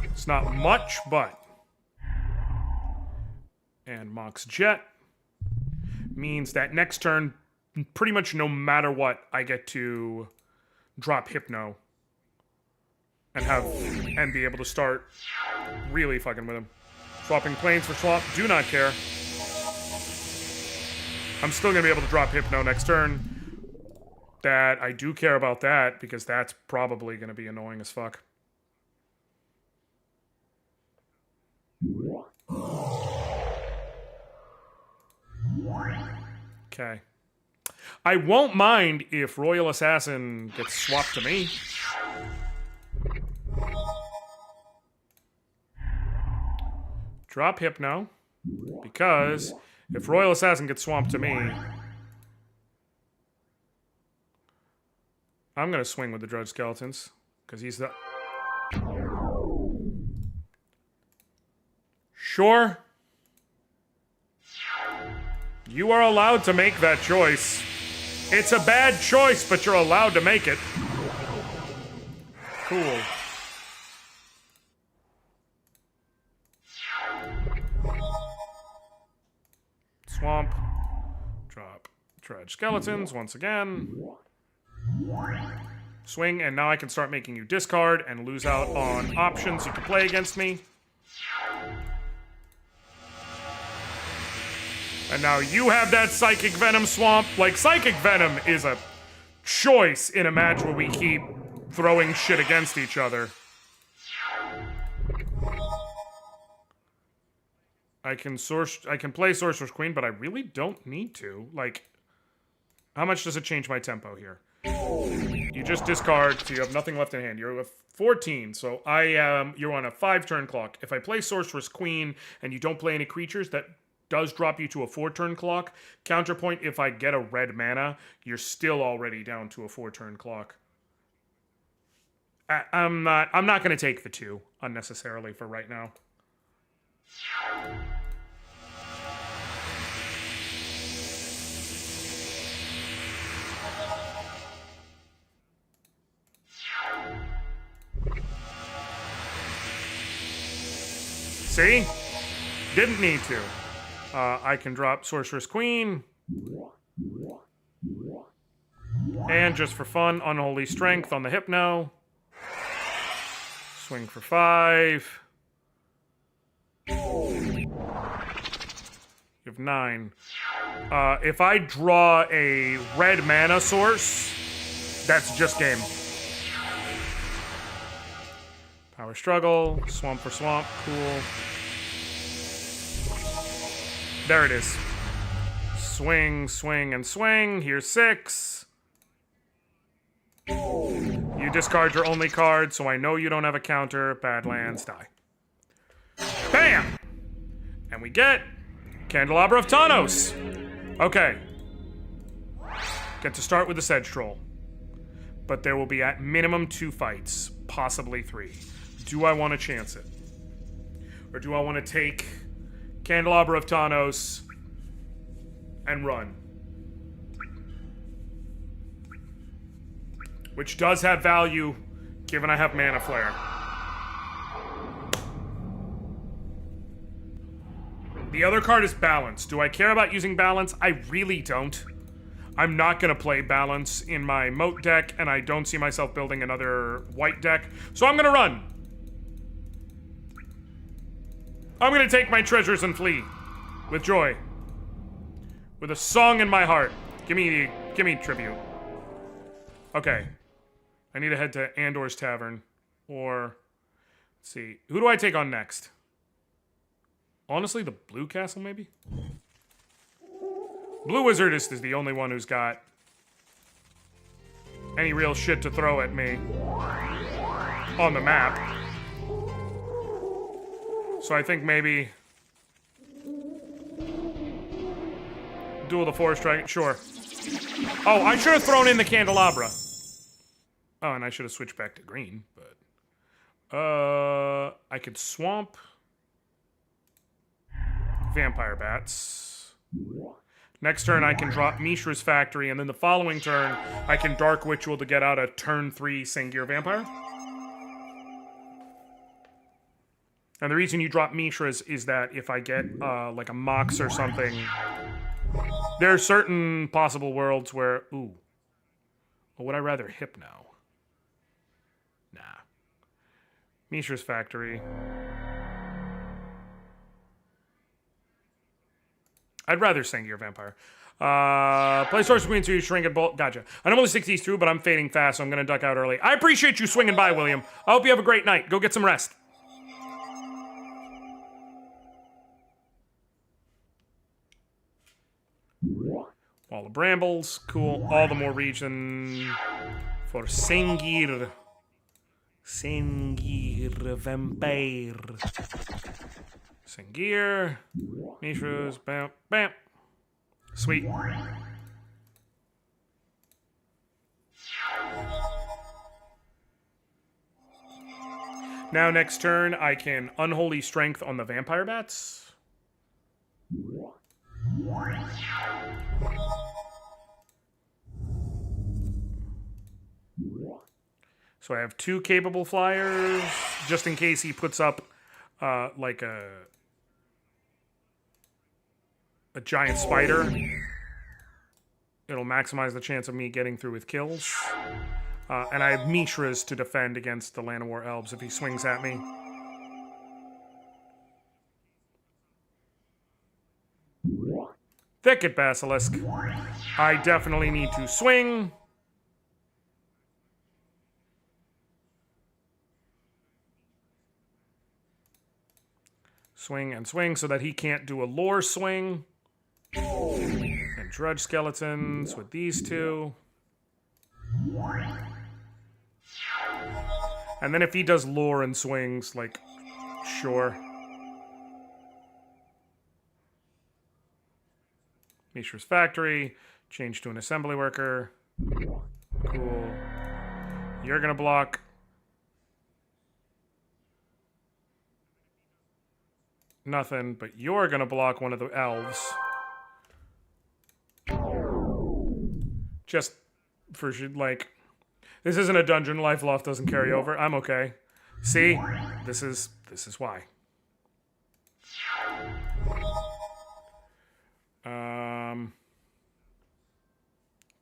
It's not much, but... And Mox Jet means that next turn, pretty much no matter what, I get to drop Hypno. And be able to start really fucking with him. Swapping planes for swamp, do not care. I'm still going to be able to drop Hypno next turn. That, I do care about that, because that's probably going to be annoying as fuck. Okay. I won't mind if Royal Assassin gets swapped to me. Drop Hypno, because... If Royal Assassin gets swamped to me, I'm going to swing with the Drudge Skeletons, because he's the... Sure. You are allowed to make that choice. It's a bad choice, but you're allowed to make it. Cool. Swamp. Drop Drudge Skeletons once again. Swing, and now I can start making you discard and lose out on options you can play against me. And now you have that Psychic Venom Swamp. Like, Psychic Venom is a choice in a match where we keep throwing shit against each other. I can play Sorcerer's Queen, but I really don't need to. Like, how much does it change my tempo here? You just discard, so you have nothing left in hand. You're at 14, so you're on a 5-turn clock. If I play Sorcerer's Queen and you don't play any creatures, that does drop you to a 4-turn clock. Counterpoint, if I get a red mana, you're still already down to a 4-turn clock. I'm not going to take the 2 unnecessarily for right now. See? Didn't need to. I can drop Sorceress Queen. And just for fun, Unholy Strength on the Hypno. Swing for 5. You have 9. If I draw a red mana source, that's just game. Power Struggle, Swamp for Swamp, cool. There it is. Swing, swing, and swing. Here's 6. You discard your only card, so I know you don't have a counter. Badlands, die. Bam! And we get Candelabra of Tawnos. Okay. Get to start with the Sedge Troll. But there will be at minimum 2 fights, possibly 3. Do I want to chance it? Or do I want to take Candelabra of Tawnos and run? Which does have value, given I have Mana Flare. The other card is Balance. Do I care about using Balance? I really don't. I'm not going to play Balance in my Moat deck, and I don't see myself building another white deck, so I'm going to run. I'm going to take my treasures and flee. With joy. With a song in my heart. Give me tribute. Okay. I need to head to Andor's Tavern. Or, let's see. Who do I take on next? Honestly, the Blue Castle, maybe? Blue Wizard is the only one who's got any real shit to throw at me on the map. So I think maybe Duel the Forest Dragon, sure. Oh, I should have thrown in the Candelabra. Oh, and I should have switched back to green, but I could swamp Vampire Bats. Next turn, I can drop Mishra's Factory, and then the following turn, I can Dark Ritual to get out a turn 3 Sengir Vampire. And the reason you drop Mishra's is that if I get, like a Mox or something, there are certain possible worlds where, ooh. Or would I rather Hypno? Nah. Mishra's Factory. I'd rather Sengir Vampire. Play Source Queen to Shrink and Bolt. Gotcha. I know I'm only 60s through, but I'm fading fast, so I'm going to duck out early. I appreciate you swinging by, William. I hope you have a great night. Go get some rest. Wall of Brambles. Cool. All the more reason for Sengir. Sengir Vampire. Sengir. Mishra's. Bam. Bam. Sweet. Now, next turn, I can Unholy Strength on the Vampire Bats. So I have 2 capable flyers, just in case he puts up, like a giant spider. It'll maximize the chance of me getting through with kills. And I have Mishra's to defend against the Llanowar Elves if he swings at me. Thicket Basilisk. I definitely need to swing. Swing and swing so that he can't do a lore swing. And Drudge Skeletons with these 2. And then if he does lore and swings, like, sure. Mishra's Factory. Change to an assembly worker. Cool. You're gonna block. Nothing, but you're gonna block one of the elves. Just for, like, this isn't a dungeon. Life Loft doesn't carry over. I'm okay. See? This is why.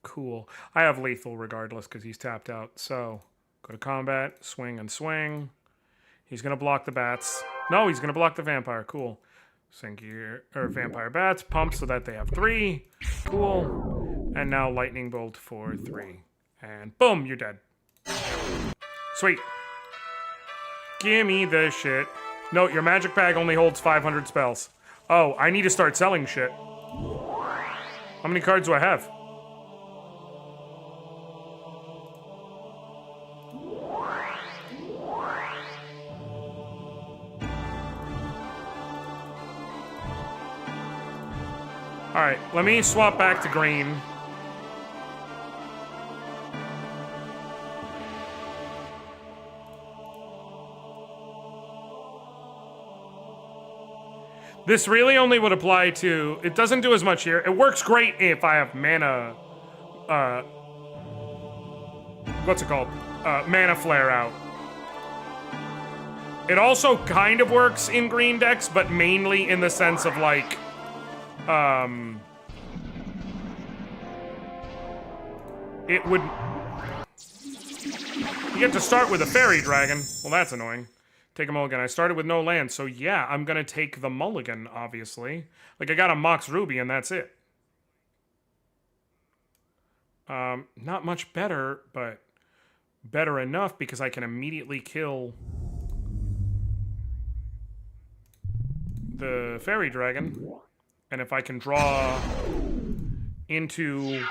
Cool. I have lethal regardless because he's tapped out. So, go to combat, swing and swing. He's going to block the bats. No, he's going to block the vampire. Cool. Singular, or vampire bats, pump so that they have 3. Cool. And now lightning bolt for 3. And boom, you're dead. Sweet. Gimme this shit. Note, your magic bag only holds 500 spells. Oh, I need to start selling shit. How many cards do I have? Alright, let me swap back to green. This really only would apply to... It doesn't do as much here. It works great if I have mana... what's it called? Mana flare out. It also kind of works in green decks, but mainly in the sense of, like... It would... You have to start with a fairy dragon. Well, that's annoying. Take a mulligan. I started with no land, so yeah, I'm gonna take the mulligan, obviously. Like, I got a Mox Ruby, and that's it. Not much better, but better enough because I can immediately kill the fairy dragon. And if I can draw into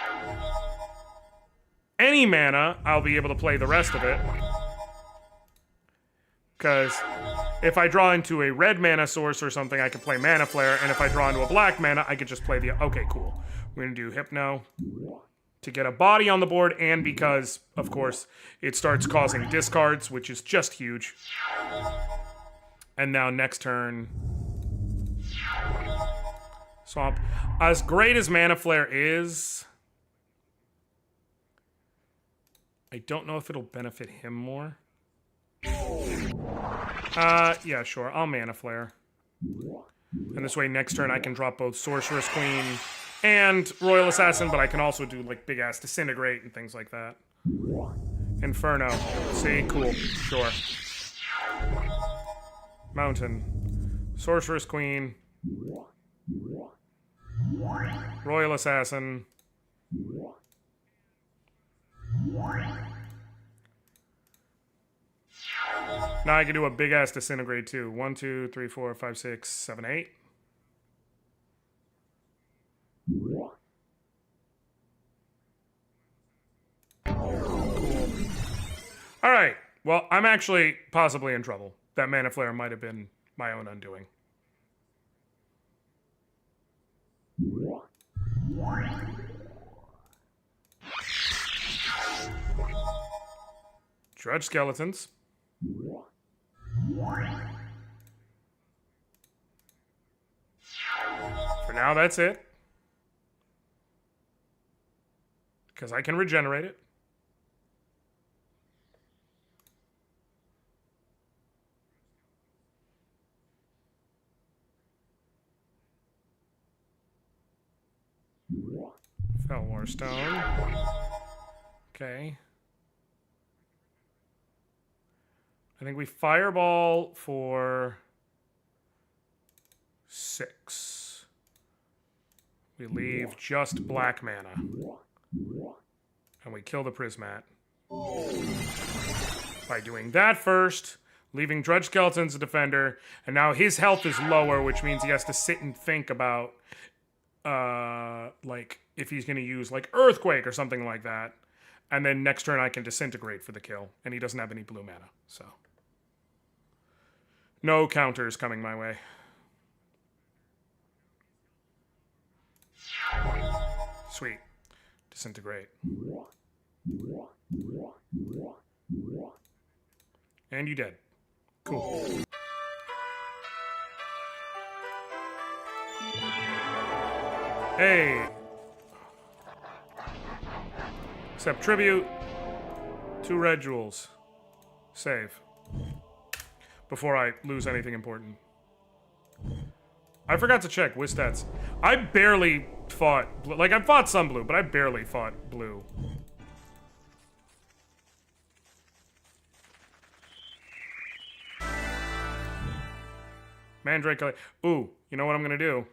any mana, I'll be able to play the rest of it. Because if I draw into a red mana source or something, I can play Mana Flare. And if I draw into a black mana, I could just play the... Okay, cool. We're going to do Hypno to get a body on the board. And because, of course, it starts causing discards, which is just huge. And now next turn... Swamp. As great as Mana Flare is... I don't know if it'll benefit him more. Yeah, sure. I'll Mana Flare. And this way, next turn, I can drop both Sorceress Queen and Royal Assassin, but I can also do, like, big-ass Disintegrate and things like that. Inferno. See? Cool. Sure. Mountain. Sorceress Queen. Royal Assassin. Now I can do a big-ass Disintegrate, too. 1, 2, 3, 4, 5, 6, 7, 8. Alright. Well, I'm actually possibly in trouble. That Mana Flare might have been my own undoing. Drudge Skeletons. For now, that's it. Because I can regenerate it. Felwar Stone. Okay. I think we Fireball for 6. We leave just black mana. And we kill the Prismat. By doing that first, leaving Drudge Skeleton's a defender, and now his health is lower, which means he has to sit and think about, like, if he's going to use, like, Earthquake or something like that. And then next turn I can Disintegrate for the kill, and he doesn't have any blue mana, so... No counters coming my way. Sweet. Disintegrate. And you dead. Cool. Hey! Accept tribute. 2 red jewels. Save. Before I lose anything important. I forgot to check Wistats. I barely fought blue. Like, I fought some blue, but I barely fought blue. Mandrake. Ooh, you know what I'm gonna do?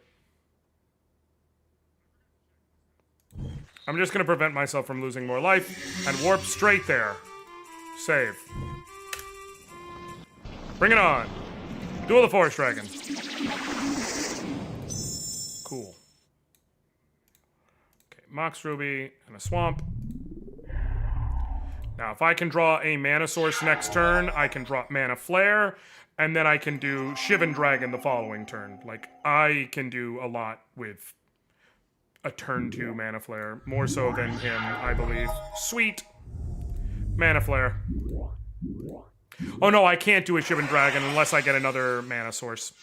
I'm just gonna prevent myself from losing more life and warp straight there. Save. Bring it on. Duel the Forest Dragon. Cool. Okay, Mox Ruby and a Swamp. Now, if I can draw a Mana Source next turn, I can drop Mana Flare, and then I can do Shivan Dragon the following turn. Like, I can do a lot with a turn 2 Mana Flare. More so than him, I believe. Sweet. Mana Flare. Oh no, I can't do a Shivan Dragon unless I get another Mana Source.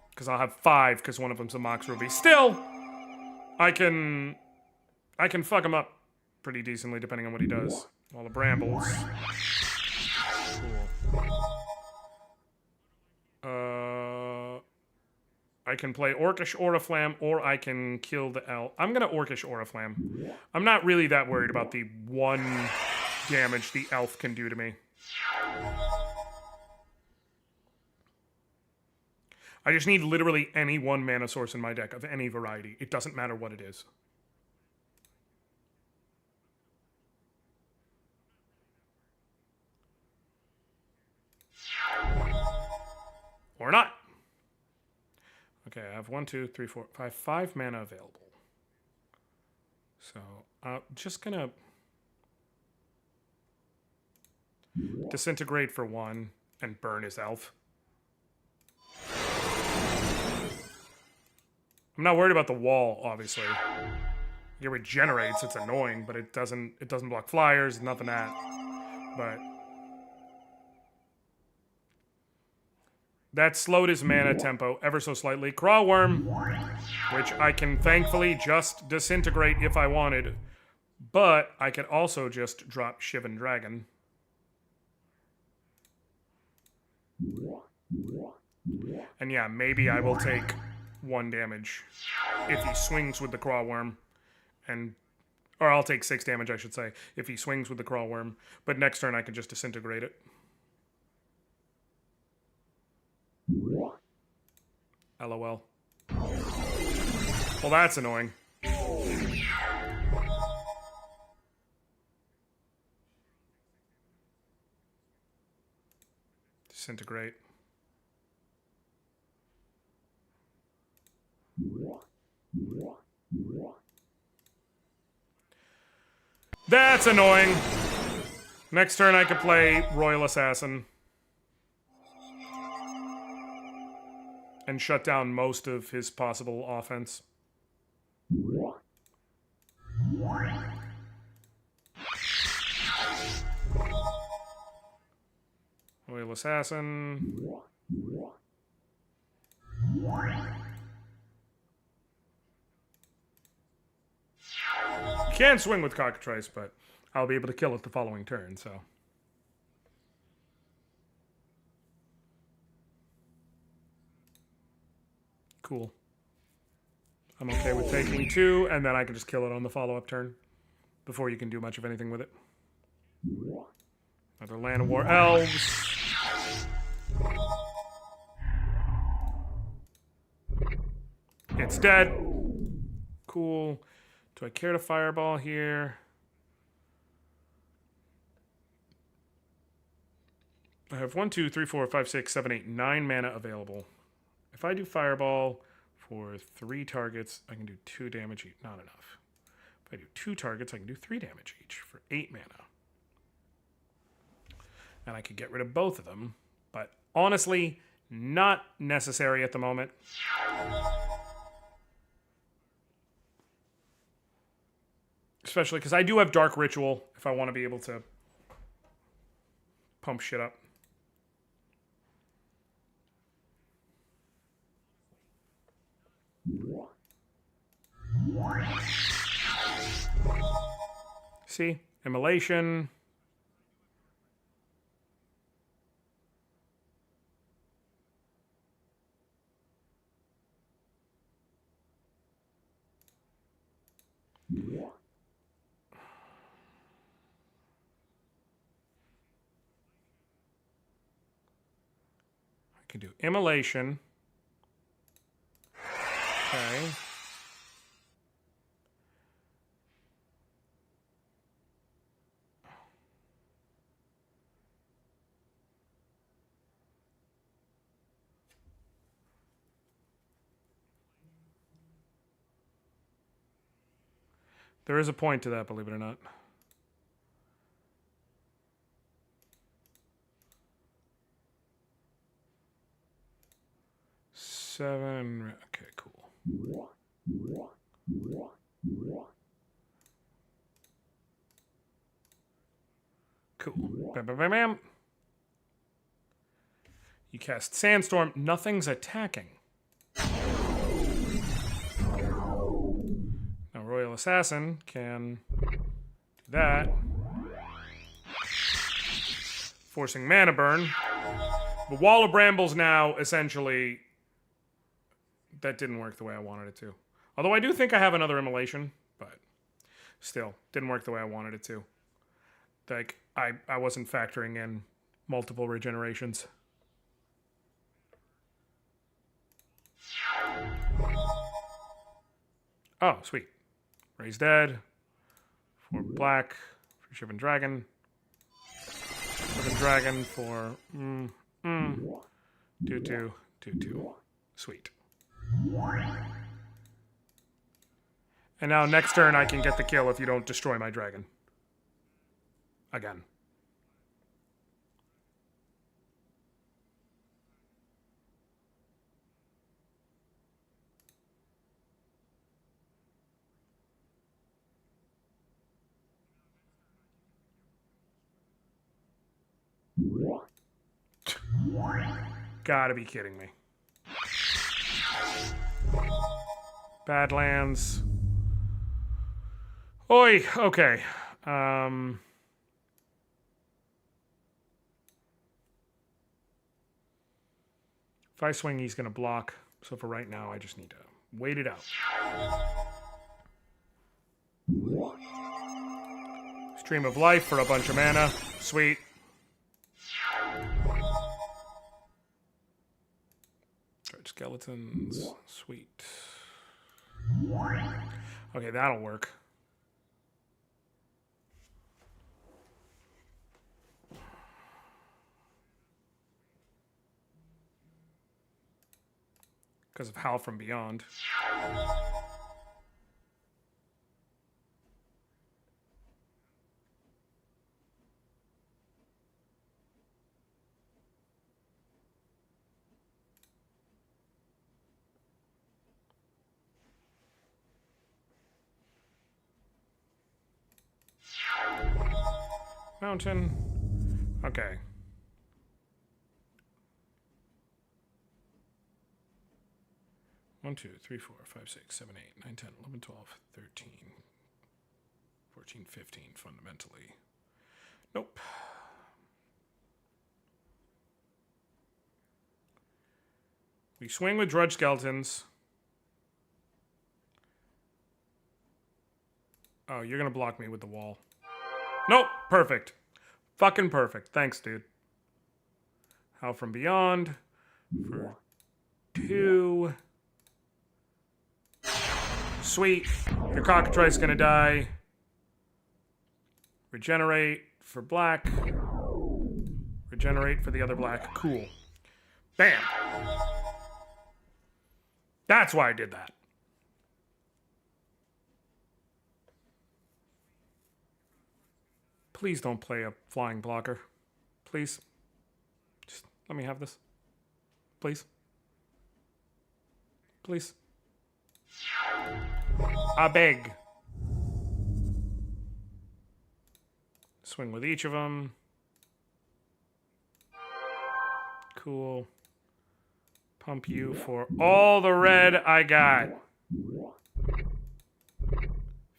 Because I'll have 5, because one of them's a Mox Ruby. Still, I can fuck him up pretty decently depending on what he does. All the brambles. Cool. I can play Orcish Oriflamme, or I can kill the elf. I'm gonna Orcish Oriflamme. I'm not really that worried about the 1 damage the elf can do to me. I just need literally any 1 mana source in my deck of any variety. It doesn't matter what it is. Or not. Okay, I have 1, 2, 3, 4, 5, 5 mana available. So, I'm just gonna disintegrate for 1 and burn his elf. I'm not worried about the wall, obviously. It regenerates, it's annoying, but it doesn't block flyers, nothing that. But that slowed his mana tempo ever so slightly. Crawworm, which I can thankfully just disintegrate if I wanted. But I could also just drop Shivan Dragon. And yeah, maybe I will take 1 damage if he swings with the Crawworm. Or I'll take 6 damage, I should say, if he swings with the Crawworm. But next turn I can just disintegrate it. LOL. Well, that's annoying. Disintegrate. That's annoying. Next turn I could play Royal Assassin. And shut down most of his possible offense. Royal Assassin. You can swing with Cockatrice, but I'll be able to kill it the following turn, so. Cool. I'm okay with taking 2, and then I can just kill it on the follow-up turn before you can do much of anything with it. Another Land of War Elves. It's dead. Cool. Do I care to Fireball here? I have 1, 2, 3, 4, 5, 6, 7, 8, 9 mana available. If I do Fireball for 3 targets, I can do 2 damage each. Not enough. If I do 2 targets, I can do 3 damage each for 8 mana. And I could get rid of both of them. But honestly, not necessary at the moment. Especially because I do have Dark Ritual if I want to be able to pump shit up. See? Immolation. can do immolation. Okay. There is a point to that, believe it or not. Seven. Okay, cool. Cool. Bam, bam, bam, bam. You cast Sandstorm. Nothing's attacking. Now, Royal Assassin can do that. Forcing Mana Burn. The Wall of Brambles now, essentially, that didn't work the way I wanted it to. Although I do think I have another Immolation, but still, didn't work the way I wanted it to. Like, I wasn't factoring in multiple regenerations. Oh, sweet. Raise Dead. 4 black. For Shivan Dragon. Shivan Dragon for... 2/2. 2/2. Sweet. And now next turn I can get the kill if you don't destroy my dragon. Again. Gotta be kidding me. Badlands. Oi, okay. If I swing, he's gonna block. So for right now, I just need to wait it out. Stream of Life for a bunch of mana. Sweet. Skeletons. Sweet. Okay, that'll work. Because of Howl from Beyond. Mountain. Okay. One, 2, 3, 4, 5, 6, 7, 8, 9, 10, 11, 12, 13, 14, 15, fundamentally. Nope. We swing with Drudge Skeletons. Oh, you're gonna block me with the wall. Nope, perfect. Fucking perfect. Thanks, dude. Howl from Beyond for 2. Sweet. Your cockatrice's gonna die. Regenerate for black. Regenerate for the other black. Cool. Bam. That's why I did that. Please don't play a flying blocker. Please. Just let me have this. Please. Please. I beg. Swing with each of them. Cool. Pump you for all the red I got.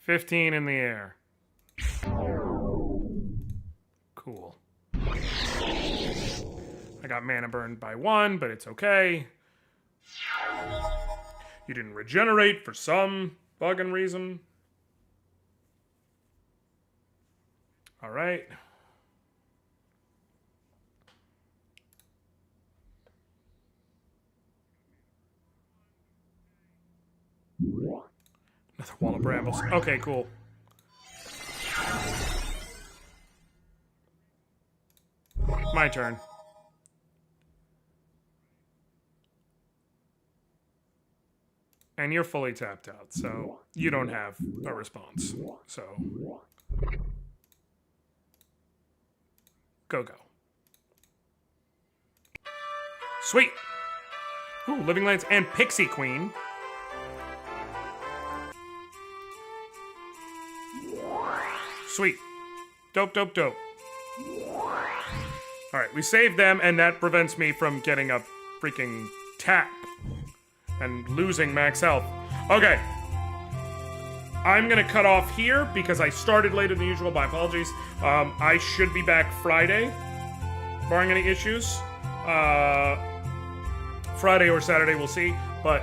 15 in the air. Cool. I got mana burned by 1, but it's okay. You didn't regenerate for some bugging reason. All right. Another wall of brambles. Okay, cool. My turn. And you're fully tapped out, so you don't have a response. So, go. Sweet. Ooh, Living Lands and Pixie Queen. Sweet. Dope. Alright, we saved them, and that prevents me from getting a freaking tap and losing max health. Okay. I'm gonna cut off here because I started later than usual. My apologies. I should be back Friday, barring any issues. Friday or Saturday, we'll see. But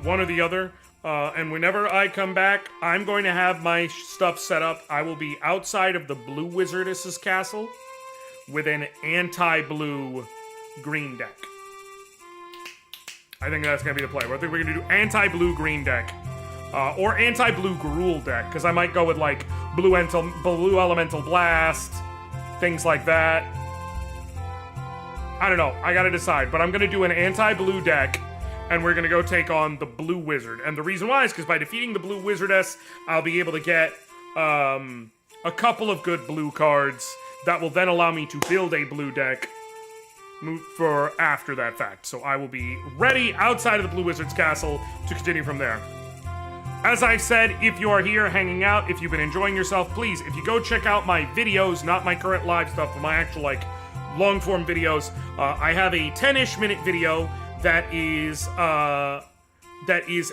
one or the other. And whenever I come back, I'm going to have my stuff set up. I will be outside of the Blue Wizardess's castle with an anti-blue green deck. I think that's going to be the play. I think we're going to do anti-blue green deck. Or anti-blue Gruul deck, because I might go with, like, blue Elemental Blast, things like that. I don't know. I got to decide. But I'm going to do an anti-blue deck, and we're going to go take on the Blue Wizard. And the reason why is because by defeating the Blue Wizardess, I'll be able to get a couple of good blue cards that will then allow me to build a blue deck for after that fact. So I will be ready outside of the Blue Wizard's castle to continue from there. As I've said, if you are here hanging out, if you've been enjoying yourself, please, if you go check out my videos, not my current live stuff, but my actual, like, long-form videos, I have a 10-ish minute video that is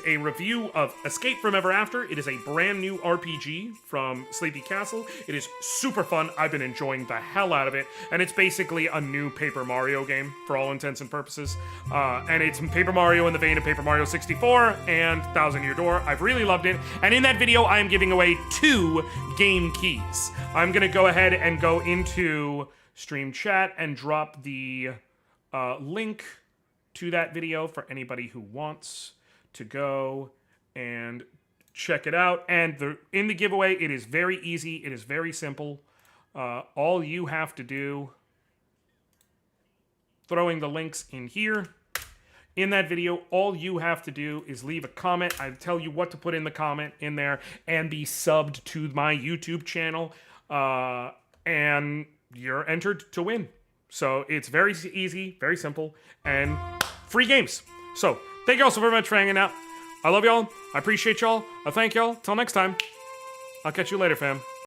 a review of Escape from Ever After. It is a brand new RPG from Sleepy Castle. It is super fun. I've been enjoying the hell out of it. And it's basically a new Paper Mario game for all intents and purposes. And it's Paper Mario in the vein of Paper Mario 64 and Thousand Year Door. I've really loved it. And in that video, I am giving away 2 game keys. I'm going to go ahead and go into stream chat and drop the link to that video for anybody who wants to go and check it out. And in the giveaway, it is very easy. It is very simple. All you have to do, throwing the links in here. In that video, all you have to do is leave a comment. I tell you what to put in the comment in there and be subbed to my YouTube channel. And you're entered to win. So it's very easy, very simple, and free games. So thank you all so very much for hanging out. I love y'all. I appreciate y'all. I thank y'all. Till next time. I'll catch you later, fam.